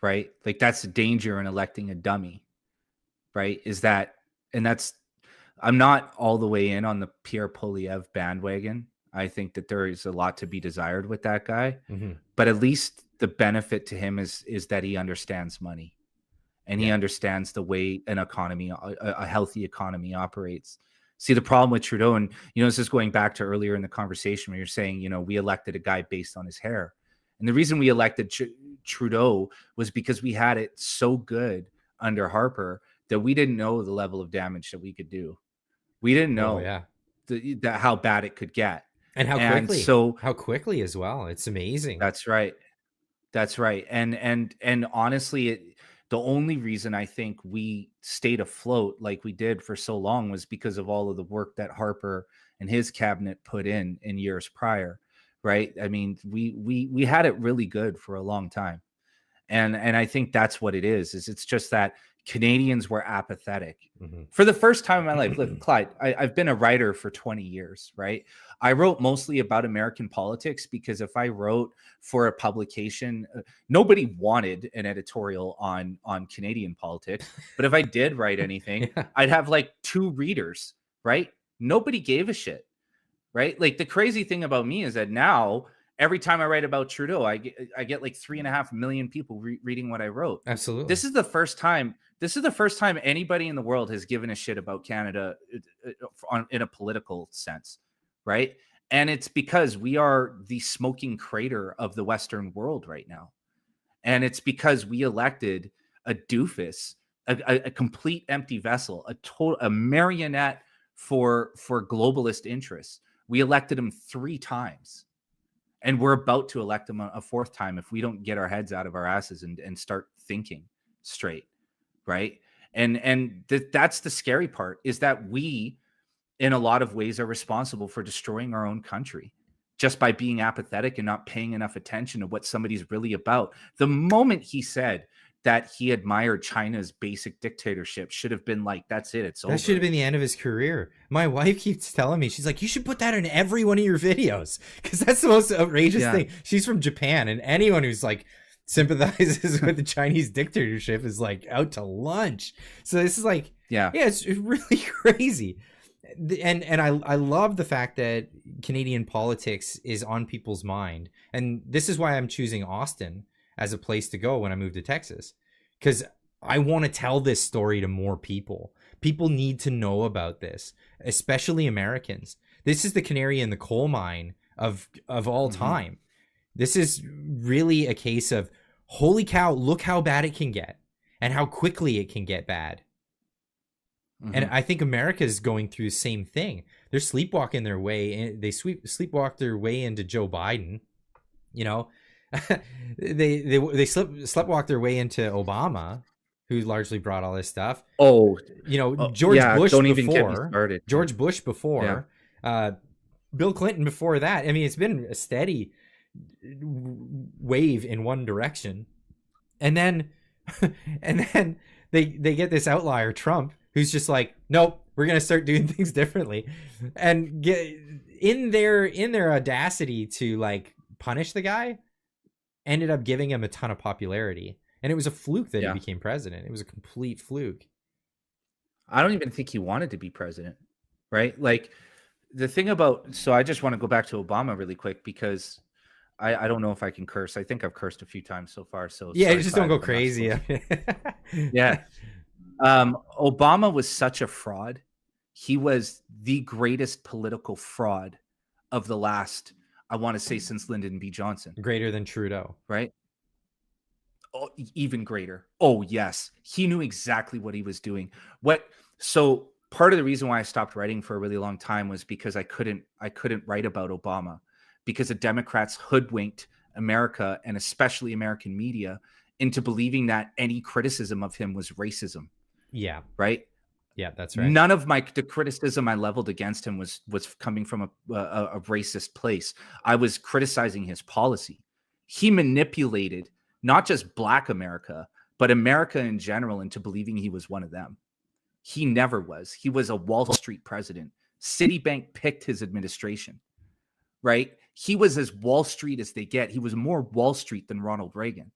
right? Like, that's the danger in electing a dummy, right? I'm not all the way in on the Pierre Poilievre bandwagon. I think that there is a lot to be desired with that guy, but at least the benefit to him is that he understands money, and he understands the way an economy, a healthy economy, operates. See, the problem with Trudeau, and this is going back to earlier in the conversation where you're saying, we elected a guy based on his hair, and the reason we elected Trudeau was because we had it so good under Harper that we didn't know the level of damage that we could do. We didn't know how bad it could get, and how quickly as well. It's amazing. That's right. That's right. And honestly, the only reason I think we stayed afloat like we did for so long was because of all of the work that Harper and his cabinet put in years prior, right? I mean, we had it really good for a long time. And I think that's what it is it's just that Canadians were apathetic for the first time in my life. Look, Clyde, I've been a writer for 20 years, right? I wrote mostly about American politics because if I wrote for a publication, nobody wanted an editorial on Canadian politics. But if I did write anything, I'd have like 2 readers, right? Nobody gave a shit, right? Like, the crazy thing about me is that now, every time I write about Trudeau, I get like 3.5 million people reading what I wrote. Absolutely. This is the first time anybody in the world has given a shit about Canada in a political sense, right? And it's because we are the smoking crater of the Western world right now. And it's because we elected a doofus a complete empty vessel, a marionette for globalist interests. We elected him 3 times, and we're about to elect him a 4th time if we don't get our heads out of our asses and start thinking straight, right? And that's the scary part, is that we, in a lot of ways, are responsible for destroying our own country just by being apathetic and not paying enough attention to what somebody's really about. The moment he said that he admired China's basic dictatorship, should have been like, that's it, it's over. That should have been the end of his career. My wife keeps telling me, she's like, you should put that in every one of your videos, because that's the most outrageous thing. She's from Japan, and anyone who's like sympathizes with the Chinese dictatorship is like out to lunch. So this is like, it's really crazy. And I love the fact that Canadian politics is on people's mind. And this is why I'm choosing Austin as a place to go when I move to Texas, because I want to tell this story to more people. People need to know about this, especially Americans. This is the canary in the coal mine of all time. This is really a case of, holy cow, look how bad it can get and how quickly it can get bad. And I think America is going through the same thing. They're sleepwalking their way in, they sleepwalk their way into Joe Biden. You know, they sleptwalk their way into Obama, who largely brought all this stuff. George Bush before. George Bush before. Bill Clinton before that. I mean, it's been a steady wave in one direction, and then they get this outlier, Trump, who's just like, nope, we're gonna start doing things differently, and get in their audacity to like punish the guy, ended up giving him a ton of popularity. And it was a fluke that he became president. It was a complete fluke. I don't even think he wanted to be president, right? Like, the thing about, so I just want to go back to Obama really quick, because I don't know if I can curse. I think I've cursed a few times so far. So just don't go crazy. Obama was such a fraud. He was the greatest political fraud of the last, I want to say, since Lyndon B. Johnson. Greater than Trudeau. Right? Oh, even greater. Oh, yes. He knew exactly what he was doing. So part of the reason why I stopped writing for a really long time was because I couldn't write about Obama, because the Democrats hoodwinked America, and especially American media, into believing that any criticism of him was racism. Yeah. Right? Yeah, that's right. None of the criticism I leveled against him was coming from a racist place. I was criticizing his policy. He manipulated not just Black America, but America in general, into believing he was one of them. He never was. He was a Wall Street president. Citibank picked his administration, right? He was as Wall Street as they get. He was more Wall Street than Ronald Reagan.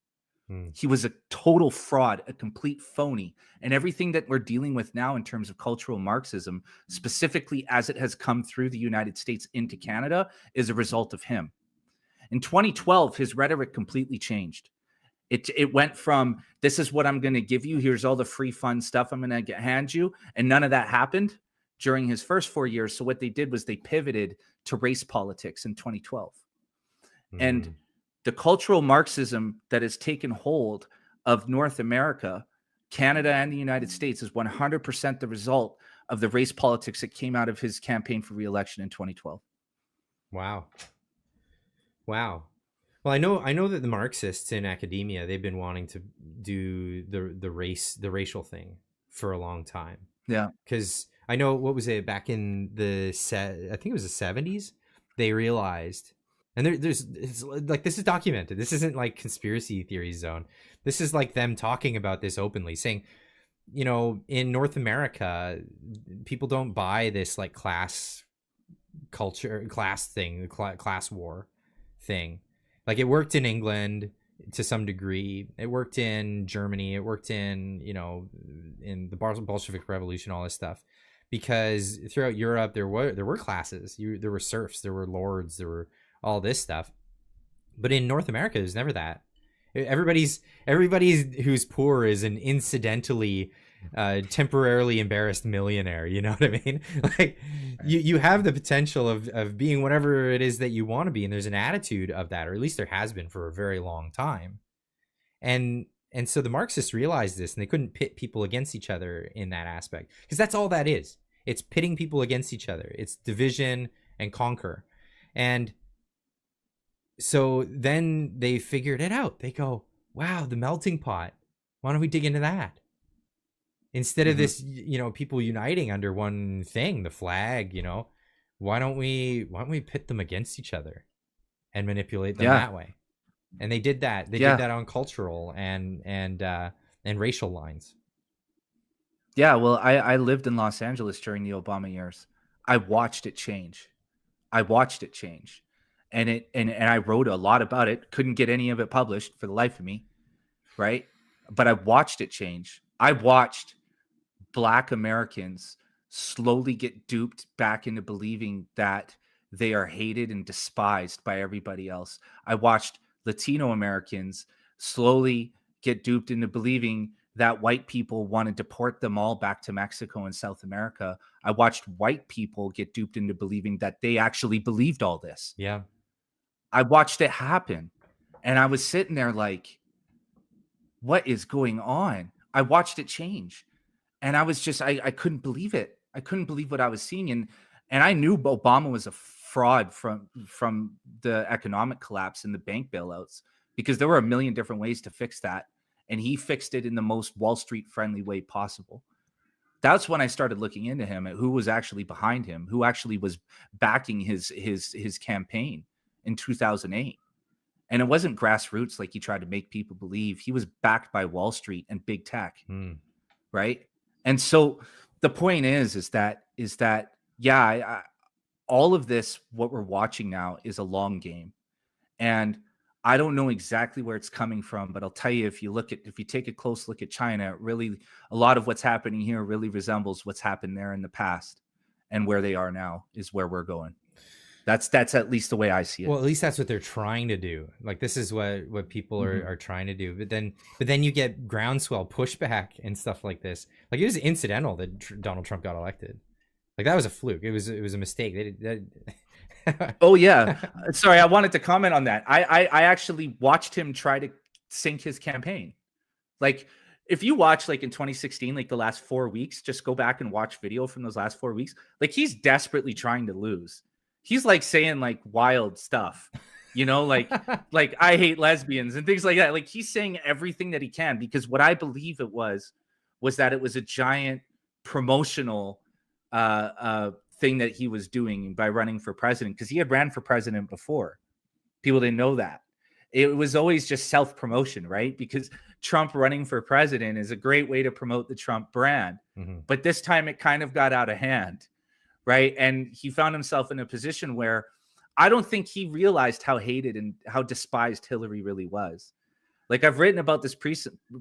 He was a total fraud, a complete phony. And everything that we're dealing with now in terms of cultural Marxism, specifically as it has come through the United States into Canada, is a result of him. In 2012, his rhetoric completely changed. It went from, this is what I'm going to give you, here's all the free fun stuff I'm going to hand you, and none of that happened during his first 4 years. So what they did was they pivoted to race politics in 2012. And the cultural Marxism that has taken hold of North America, Canada, and the United States is 100% the result of the race politics that came out of his campaign for re-election in 2012. Wow. Well, I know that the Marxists in academia, they've been wanting to do the racial thing for a long time. Yeah. Because I know, what was it, back in I think it was the 70s, they realized, and it's like, this is documented. This isn't like conspiracy theory zone. This is like them talking about this openly, saying, you know, in North America, people don't buy this like class culture, class thing, class war thing. Like, it worked in England to some degree. It worked in Germany. It worked in, you know, in the Bolshevik Revolution, all this stuff. Because throughout Europe, there were classes. There were serfs, there were lords, there were all this stuff. But in North America, there's never that. Everybody's who's poor is an incidentally, temporarily embarrassed millionaire. You know what I mean? Like, you have the potential of being whatever it is that you want to be, and there's an attitude of that, or at least there has been for a very long time. And And so the Marxists realized this, and they couldn't pit people against each other in that aspect, because that's all that is. It's pitting people against each other. It's division and conquer. And so then they figured it out. They go, wow, the melting pot. Why don't we dig into that? Instead of this, people uniting under one thing, the flag, why don't we pit them against each other and manipulate them that way? And they did that. They did that on cultural and racial lines. Yeah, well, I lived in Los Angeles during the Obama years. I watched it change. And I wrote a lot about it. Couldn't get any of it published for the life of me, right? But I watched it change. I watched Black Americans slowly get duped back into believing that they are hated and despised by everybody else. I watched Latino Americans slowly get duped into believing that white people want to deport them all back to Mexico and South America. I watched white people get duped into believing that they actually believed all this. Yeah. I watched it happen. And I was sitting there like, what is going on? I watched it change. And I was just, I couldn't believe it. I couldn't believe what I was seeing. And I knew Obama was a fraud from the economic collapse and the bank bailouts, because there were a million different ways to fix that. And he fixed it in the most Wall Street friendly way possible. That's when I started looking into him, at who was actually behind him, who actually was backing his campaign in 2008. And it wasn't grassroots like he tried to make people believe. He was backed by Wall Street and big tech. Right. And so the point is that all of this, what we're watching now, is a long game. And I don't know exactly where it's coming from, but I'll tell you, if you take a close look at China, really, a lot of what's happening here really resembles what's happened there in the past, and where they are now is where we're going. That's at least the way I see it. Well, at least that's what they're trying to do. Like, this is what people are trying to do. But then you get groundswell pushback and stuff like this. Like, it was incidental that Donald Trump got elected. Like, that was a fluke. It was a mistake. Oh yeah. Sorry, I wanted to comment on that. I actually watched him try to sink his campaign. Like, if you watch, like, in 2016, like the last 4 weeks, just go back and watch video from those last 4 weeks. Like, he's desperately trying to lose. He's like saying like wild stuff, like I hate lesbians and things like that. Like, he's saying everything that he can, because what I believe it was that it was a giant promotional thing that he was doing by running for president, because he had ran for president before. People didn't know that. It was always just self-promotion, right? Because Trump running for president is a great way to promote the Trump brand. But this time it kind of got out of hand. Right. And he found himself in a position where I don't think he realized how hated and how despised Hillary really was. Like, I've written about this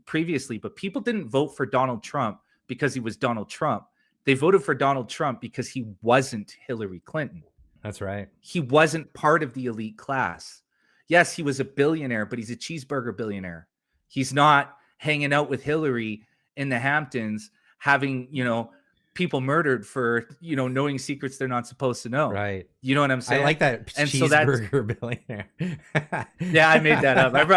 previously, but people didn't vote for Donald Trump because he was Donald Trump. They voted for Donald Trump because he wasn't Hillary Clinton. That's right. He wasn't part of the elite class. Yes, he was a billionaire, but he's a cheeseburger billionaire. He's not hanging out with Hillary in the Hamptons, having, people murdered for knowing secrets they're not supposed to know. Right. You know what I'm saying? I like that. And cheeseburger billionaire. Yeah, I made that up. I'm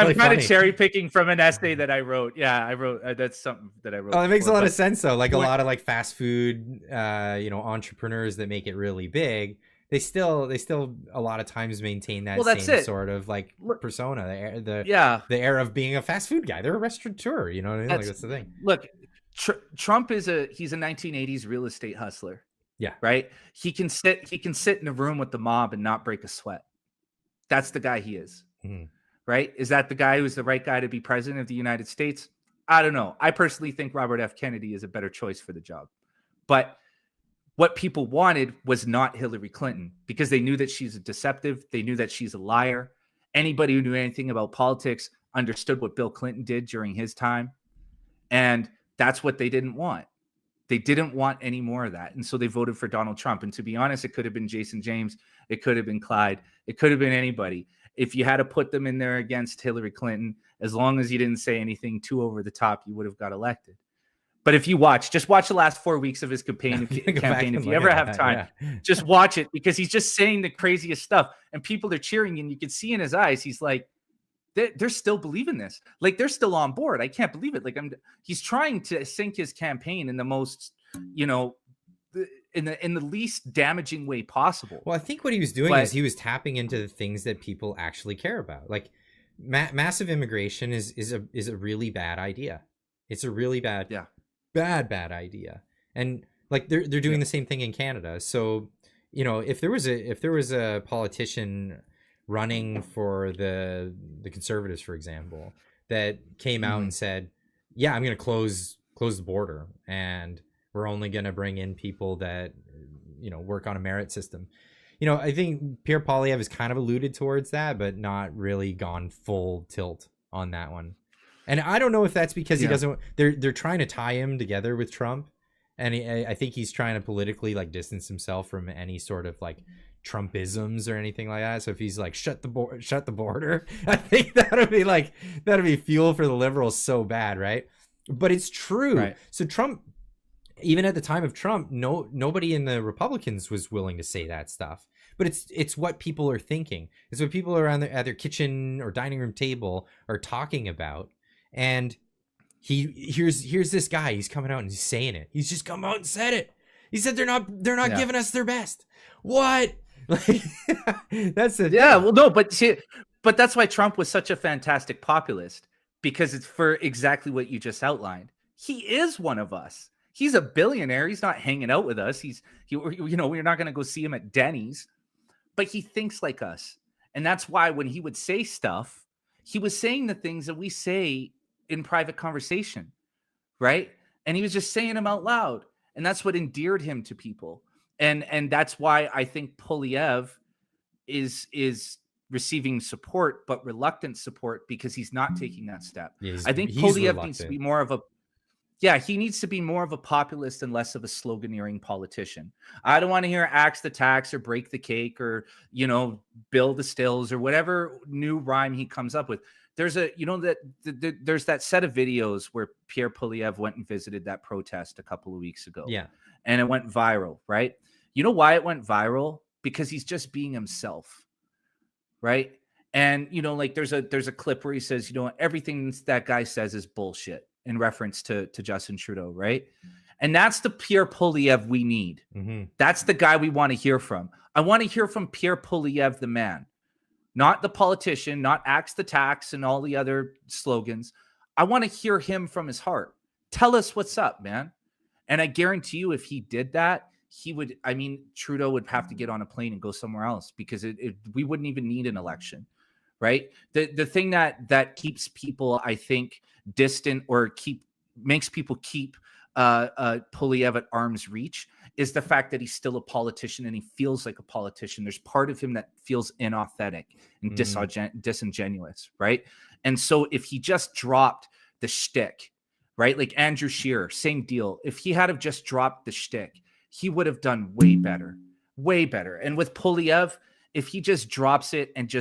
really kind of cherry picking from an essay that I wrote. Yeah, I wrote that's something that I wrote. Oh, it makes a lot of sense though. Like, a lot of like fast food entrepreneurs that make it really big, they still a lot of times maintain that same sort of like persona. The air of being a fast food guy. They're a restaurateur, you know what I mean? That's the thing. Look, Trump he's a 1980s real estate hustler. Yeah. Right. He can sit in a room with the mob and not break a sweat. That's the guy he is. Right. Is that the guy who's the right guy to be president of the United States? I don't know. I personally think Robert F. Kennedy is a better choice for the job. But what people wanted was not Hillary Clinton, because they knew that she's a deceptive. They knew that she's a liar. Anybody who knew anything about politics understood what Bill Clinton did during his time. And that's what they didn't want. They didn't want any more of that. And so they voted for Donald Trump. And to be honest, it could have been Jason James. It could have been Clyde. It could have been anybody. If you had to put them in there against Hillary Clinton, as long as you didn't say anything too over the top, you would have got elected. But if you just watch the last 4 weeks of his campaign. If you ever have time, just watch it, because he's just saying the craziest stuff and people are cheering, and you can see in his eyes, he's like, they're still believing this. Like, they're still on board. I can't believe it. Like, he's trying to sink his campaign in the most, you know, in the least damaging way possible. Well, I think what he was doing But is he was tapping into the things that people actually care about. Like massive immigration is a really bad idea. It's a really bad, yeah, bad idea. And like they're doing the same thing in Canada. So, you know, if there was a politician running for the Conservatives, for example, that came out and said, "Yeah, I'm going to close the border, and we're only going to bring in people that, you know, work on a merit system." You know, I think Pierre Poilievre has kind of alluded towards that, but not really gone full tilt on that one. And I don't know if that's because he doesn't. They're trying to tie him together with Trump, and I think he's trying to politically like distance himself from any sort of like Trumpisms or anything like that. So if he's like shut the border, I think that'll be fuel for the liberals so bad, right? But it's true. Right. So Trump, even at the time of Trump, nobody in the Republicans was willing to say that stuff. But it's what people are thinking. It's what people around at their kitchen or dining room table are talking about. And here's this guy. He's coming out and he's saying it. He's just come out and said it. He said they're not giving us their best. What? Like that's the thing. Well, no, but that's why Trump was such a fantastic populist, because it's for exactly what you just outlined. He is one of us. He's a billionaire. He's not hanging out with us. You know, we're not going to go see him at Denny's, but he thinks like us. And that's why when he would say stuff, he was saying the things that we say in private conversation, right? And he was just saying them out loud. And that's what endeared him to people. And that's why I think Poilievre is receiving support, but reluctant support, because he's not taking that step. Yeah, I think Poilievre needs to be more of a he needs to be more of a populist and less of a sloganeering politician. I don't want to hear axe the tax or break the cake or, you know, build the stills or whatever new rhyme he comes up with. There's there's that set of videos where Pierre Poilievre went and visited that protest a couple of weeks ago. Yeah. And it went viral, right? You know why it went viral? Because he's just being himself, right? And, you know, like there's a clip where he says, you know, everything that guy says is bullshit, in reference to Justin Trudeau, right? And that's the Pierre Poilievre we need. Mm-hmm. That's the guy we want to hear from. I want to hear from Pierre Poilievre, the man, not the politician, not axe the tax and all the other slogans. I want to hear him from his heart. Tell us what's up, man. And I guarantee you, if he did that, Trudeau would have to get on a plane and go somewhere else, because we wouldn't even need an election, right? The thing that keeps people, I think, distant or makes people keep Poilievre at arm's reach is the fact that he's still a politician and he feels like a politician. There's part of him that feels inauthentic and disingenuous, right? And so if he just dropped the shtick, right? Like Andrew Scheer, same deal. If he had have just dropped the shtick, he would have done way better, way better. And with Poilievre, if he just drops it and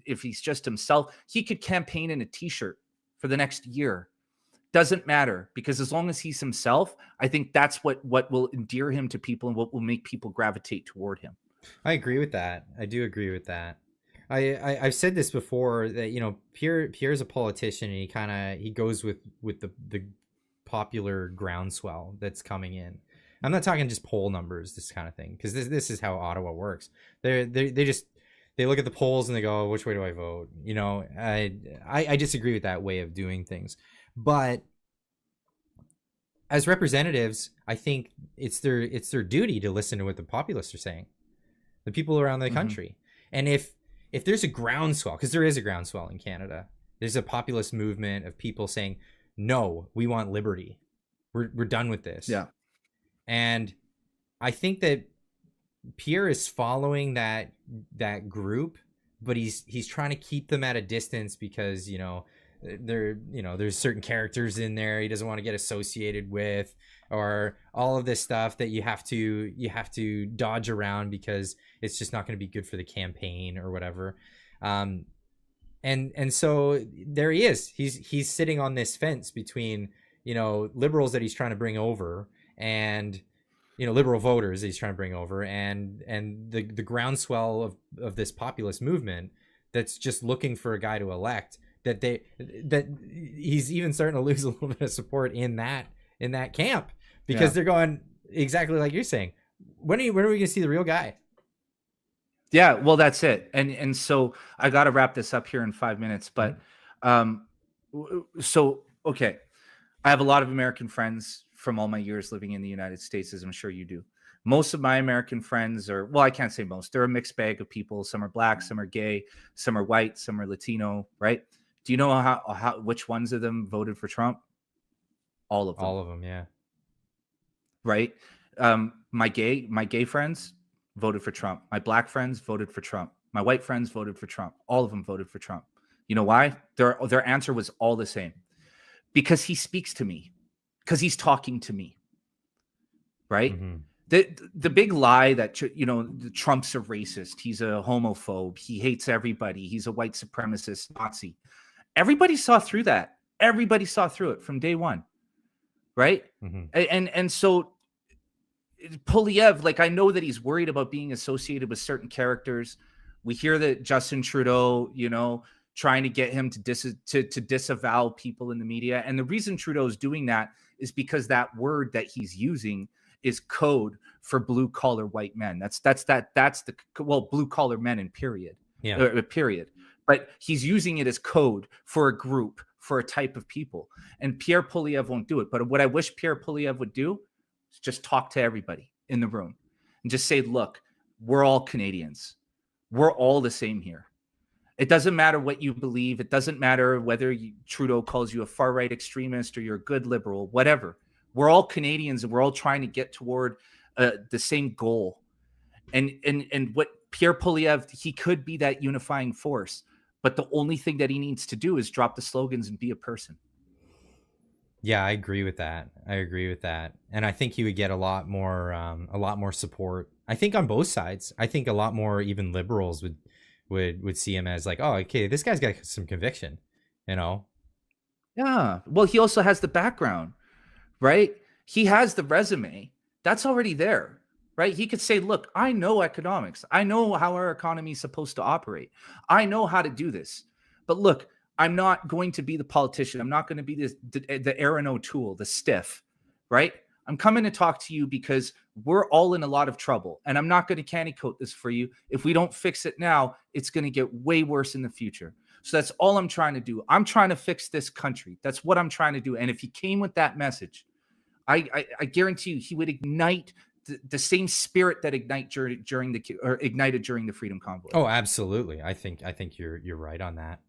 if he's just himself, he could campaign in a t-shirt for the next year. Doesn't matter, because as long as he's himself, I think that's what will endear him to people and what will make people gravitate toward him. I agree with that. I do agree with that. I've said this before, that, you know, Pierre's a politician, and he goes with the popular groundswell that's coming in. I'm not talking just poll numbers, this kind of thing, because this is how Ottawa works. They look at the polls and they go, which way do I vote? You know, I disagree with that way of doing things. But as representatives, I think it's their duty to listen to what the populists are saying, the people around the country. And if there's a groundswell, because there is a groundswell in Canada, there's a populist movement of people saying, no, we want liberty. We're done with this. Yeah. And I think that Pierre is following that group, but he's trying to keep them at a distance, because, you know, there's certain characters in there he doesn't want to get associated with, or all of this stuff that you have to dodge around because it's just not going to be good for the campaign or whatever. And so there he is. He's sitting on this fence between, you know, liberals that he's trying to bring over, and, you know, liberal voters that he's trying to bring over, and the groundswell of this populist movement that's just looking for a guy to elect that he's even starting to lose a little bit of support in that camp, because Yeah. they're going exactly like you're saying. When are we going to see the real guy? Yeah, well, that's it. And so I got to wrap this up here in 5 minutes, but so okay, I have a lot of American friends from all my years living in the United States, as I'm sure you do. Most of my American friends are, well, I can't say most. They're a mixed bag of people. Some are black, some are gay, some are white, some are Latino, right? Do you know how which ones of them voted for Trump? All of them. All of them, yeah. Right? My gay friends voted for Trump. My black friends voted for Trump. My white friends voted for Trump. All of them voted for Trump. You know why? Their answer was all the same. Because he speaks to me. Because he's talking to me. Right? Mm-hmm. The big lie that Trump's a racist. He's a homophobe. He hates everybody. He's a white supremacist Nazi. Everybody saw through that. Everybody saw through it from day one. Right? Mm-hmm. And so Polyev, like, I know that he's worried about being associated with certain characters. We hear that Justin Trudeau, trying to get him to disavow people in the media. And the reason Trudeau's doing that is because that word that he's using is code for blue collar white men. That's blue collar men in period. Yeah. Period. But he's using it as code for a group, for a type of people. And Pierre Poilievre won't do it. But what I wish Pierre Poilievre would do is just talk to everybody in the room and just say, look, we're all Canadians. We're all the same here. It doesn't matter what you believe. It doesn't matter whether Trudeau calls you a far-right extremist or you're a good liberal, whatever. We're all Canadians, and we're all trying to get toward the same goal. And what Pierre Poilievre, he could be that unifying force, but the only thing that he needs to do is drop the slogans and be a person. Yeah, I agree with that. And I think he would get a lot more support. I think on both sides. I think a lot more even liberals would see him as like, oh, okay, this guy's got some conviction, Yeah. Well, he also has the background, right? He has the resume. That's already there, right? He could say, look, I know economics. I know how our economy is supposed to operate. I know how to do this. But look, I'm not going to be the politician. I'm not going to be the Aaron O'Toole, the stiff, right? I'm coming to talk to you because we're all in a lot of trouble, and I'm not going to candy coat this for you. If we don't fix it now, it's going to get way worse in the future. So that's all I'm trying to do. I'm trying to fix this country. That's what I'm trying to do. And if he came with that message, I guarantee you he would ignite the same spirit that ignited during the Freedom Convoy. Oh, absolutely. I think you're right on that.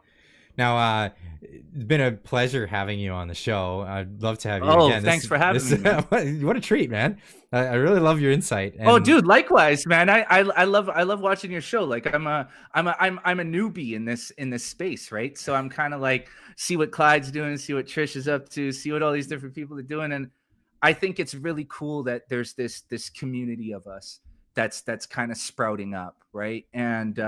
Now, it's been a pleasure having you on the show. I'd love to have you again. Thanks for having me. What a treat, man! I really love your insight. And dude, likewise, man. I love watching your show. Like I'm a newbie in this space, right? So I'm kind of like, see what Clyde's doing, see what Trish is up to, see what all these different people are doing, and I think it's really cool that there's this community of us that's kind of sprouting up, right? And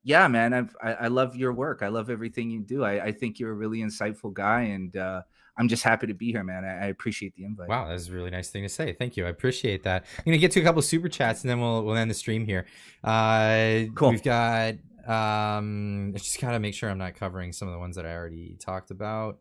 yeah, man, I love your work. I love everything you do. I think you're a really insightful guy, and I'm just happy to be here, man. I appreciate the invite. Wow, that's a really nice thing to say. Thank you. I appreciate that. I'm gonna get to a couple of super chats, and then we'll end the stream here. Cool. We've got I just gotta make sure I'm not covering some of the ones that I already talked about.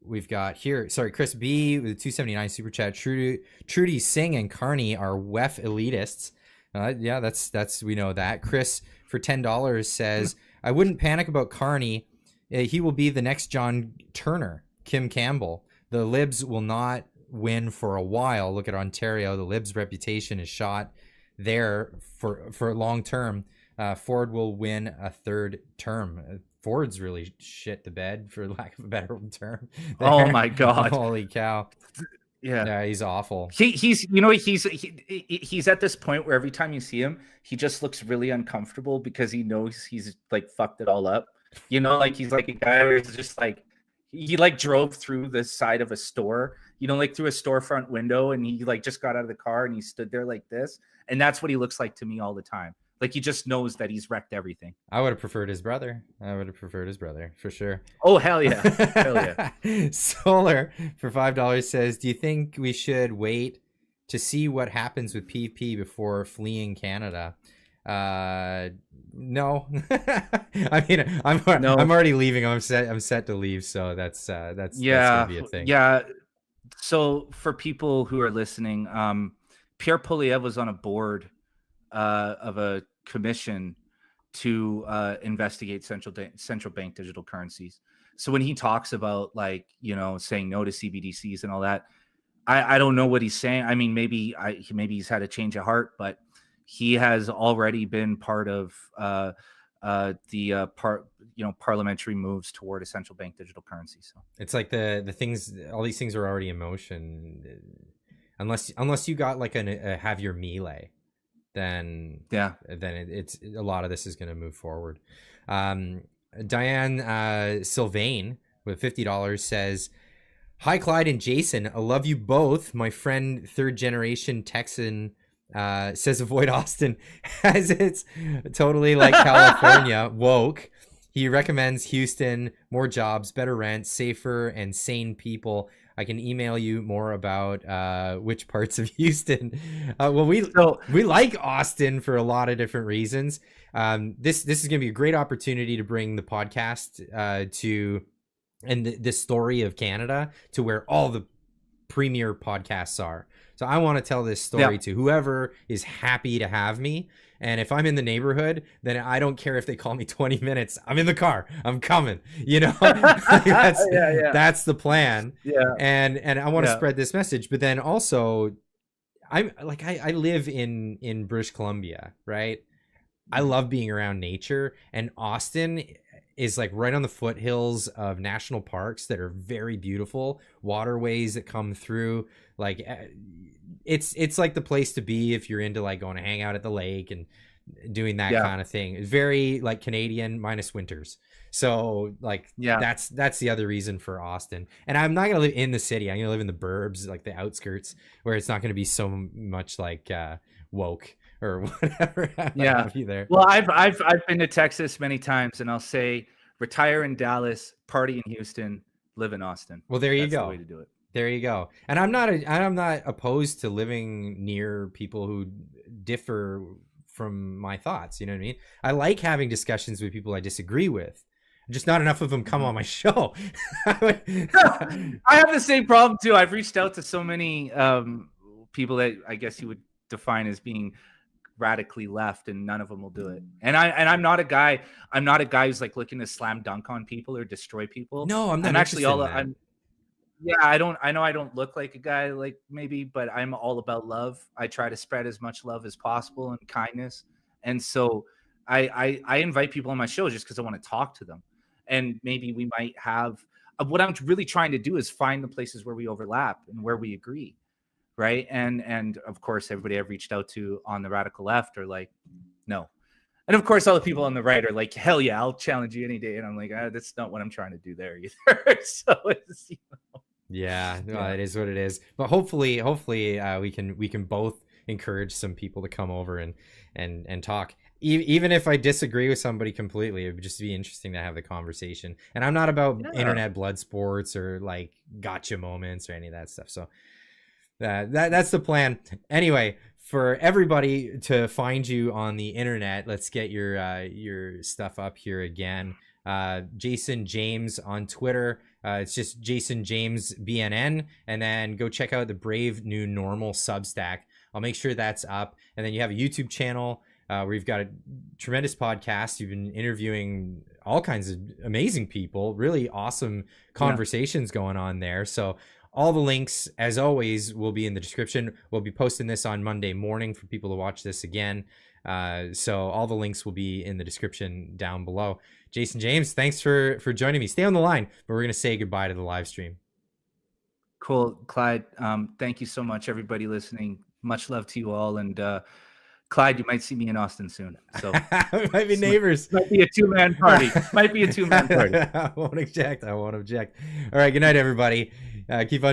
We've got here, sorry, Chris B with a 279 super chat. Trudy Singh and Carney are WEF elitists. Yeah, that's we know that. Chris for $10 says, I wouldn't panic about Carney. He will be the next John Turner, Kim Campbell. The Libs will not win for a while. Look at Ontario. The Libs' reputation is shot there for long term. Ford will win a third term. Ford's really shit the bed, for lack of a better term. There. Oh my God. Holy cow. Yeah, he's awful. He's at this point where every time you see him, he just looks really uncomfortable because he knows he's like fucked it all up. Like he's like a guy who's just like, he like drove through the side of a store, like through a storefront window, and he like just got out of the car and he stood there like this. And that's what he looks like to me all the time. Like he just knows that he's wrecked everything. I would have preferred his brother. For sure. Oh, hell yeah. Hell yeah. Solar for $5 says, do you think we should wait to see what happens with PP before fleeing Canada? No. I mean, I'm No. already leaving. I'm set to leave, so that's gonna Yeah. be a thing. Yeah. So for people who are listening, Pierre Polyev was on a board of a commission to investigate central bank digital currencies. So when he talks about, like, saying no to CBDCs and all that, I don't know what he's saying. I mean, maybe he's had a change of heart, but he has already been part of the parliamentary moves toward a central bank digital currency. So It's like the things, all these things are already in motion, unless you got like a have your melee, then yeah. it's a lot of this is going to move forward. Diane Sylvain with $50 says, "Hi Clyde and Jason, I love you both. My friend, third generation Texan, says avoid Austin as it's totally like California woke. He recommends Houston, more jobs, better rent, safer and sane people. I can email you more about which parts of Houston." Well, we like Austin for a lot of different reasons. This is going to be a great opportunity to bring the podcast to the story of Canada to where all the premier podcasts are. So I want to tell this story to whoever is happy to have me. And if I'm in the neighborhood, then I don't care if they call me 20 minutes. I'm in the car. I'm coming. That's the plan. Yeah. And I want to spread this message. But then also, I live in British Columbia, right? I love being around nature, and Austin is like right on the foothills of national parks that are very beautiful, waterways that come through. Like it's like the place to be if you're into like going to hang out at the lake and doing that kind of thing. It's very like Canadian minus winters. So like that's the other reason for Austin. And I'm not going to live in the city. I'm going to live in the burbs, like the outskirts, where it's not going to be so much like woke or whatever. Have you there. Well, I've been to Texas many times, and I'll say retire in Dallas, party in Houston, live in Austin. Well, there you That's go. the way to do it. There you go. And I'm not opposed to living near people who differ from my thoughts. You know what I mean? I like having discussions with people I disagree with. Just not enough of them come on my show. I have the same problem too. I've reached out to so many people that I guess you would define as being radically left, and none of them will do it. And I'm not a guy who's like looking to slam dunk on people or destroy people. No, I'm not. I know I don't look like a guy like maybe, but I'm all about love. I try to spread as much love as possible and kindness. And so I invite people on my show just because I want to talk to them. And maybe we might have what I'm really trying to do is find the places where we overlap and where we agree. Right. And of course, everybody I've reached out to on the radical left are like, no. And of course, all the people on the right are like, hell yeah, I'll challenge you any day. And I'm like, that's not what I'm trying to do there either. So it's, it is what it is. But hopefully we can both encourage some people to come over and talk. Even if I disagree with somebody completely, it would just be interesting to have the conversation. And I'm not about internet blood sports or like gotcha moments or any of that stuff. So that's the plan. Anyway, for everybody to find you on the internet, let's get your stuff up here again. Jason James on Twitter. It's just Jason James BNN, and then go check out the Brave New Normal Substack. I'll make sure that's up. And then you have a YouTube channel where you've got a tremendous podcast. You've been interviewing all kinds of amazing people, really awesome conversations going on there. So all the links, as always, will be in the description. We'll be posting this on Monday morning for people to watch this again. So all the links will be in the description down below. Jason James, thanks for joining me. Stay on the line, but we're going to say goodbye to the live stream. Cool. Clyde, thank you so much, everybody listening. Much love to you all. And Clyde, you might see me in Austin soon. So we might be neighbors. Might be a two-man party. I won't object. All right. Good night, everybody. Keep on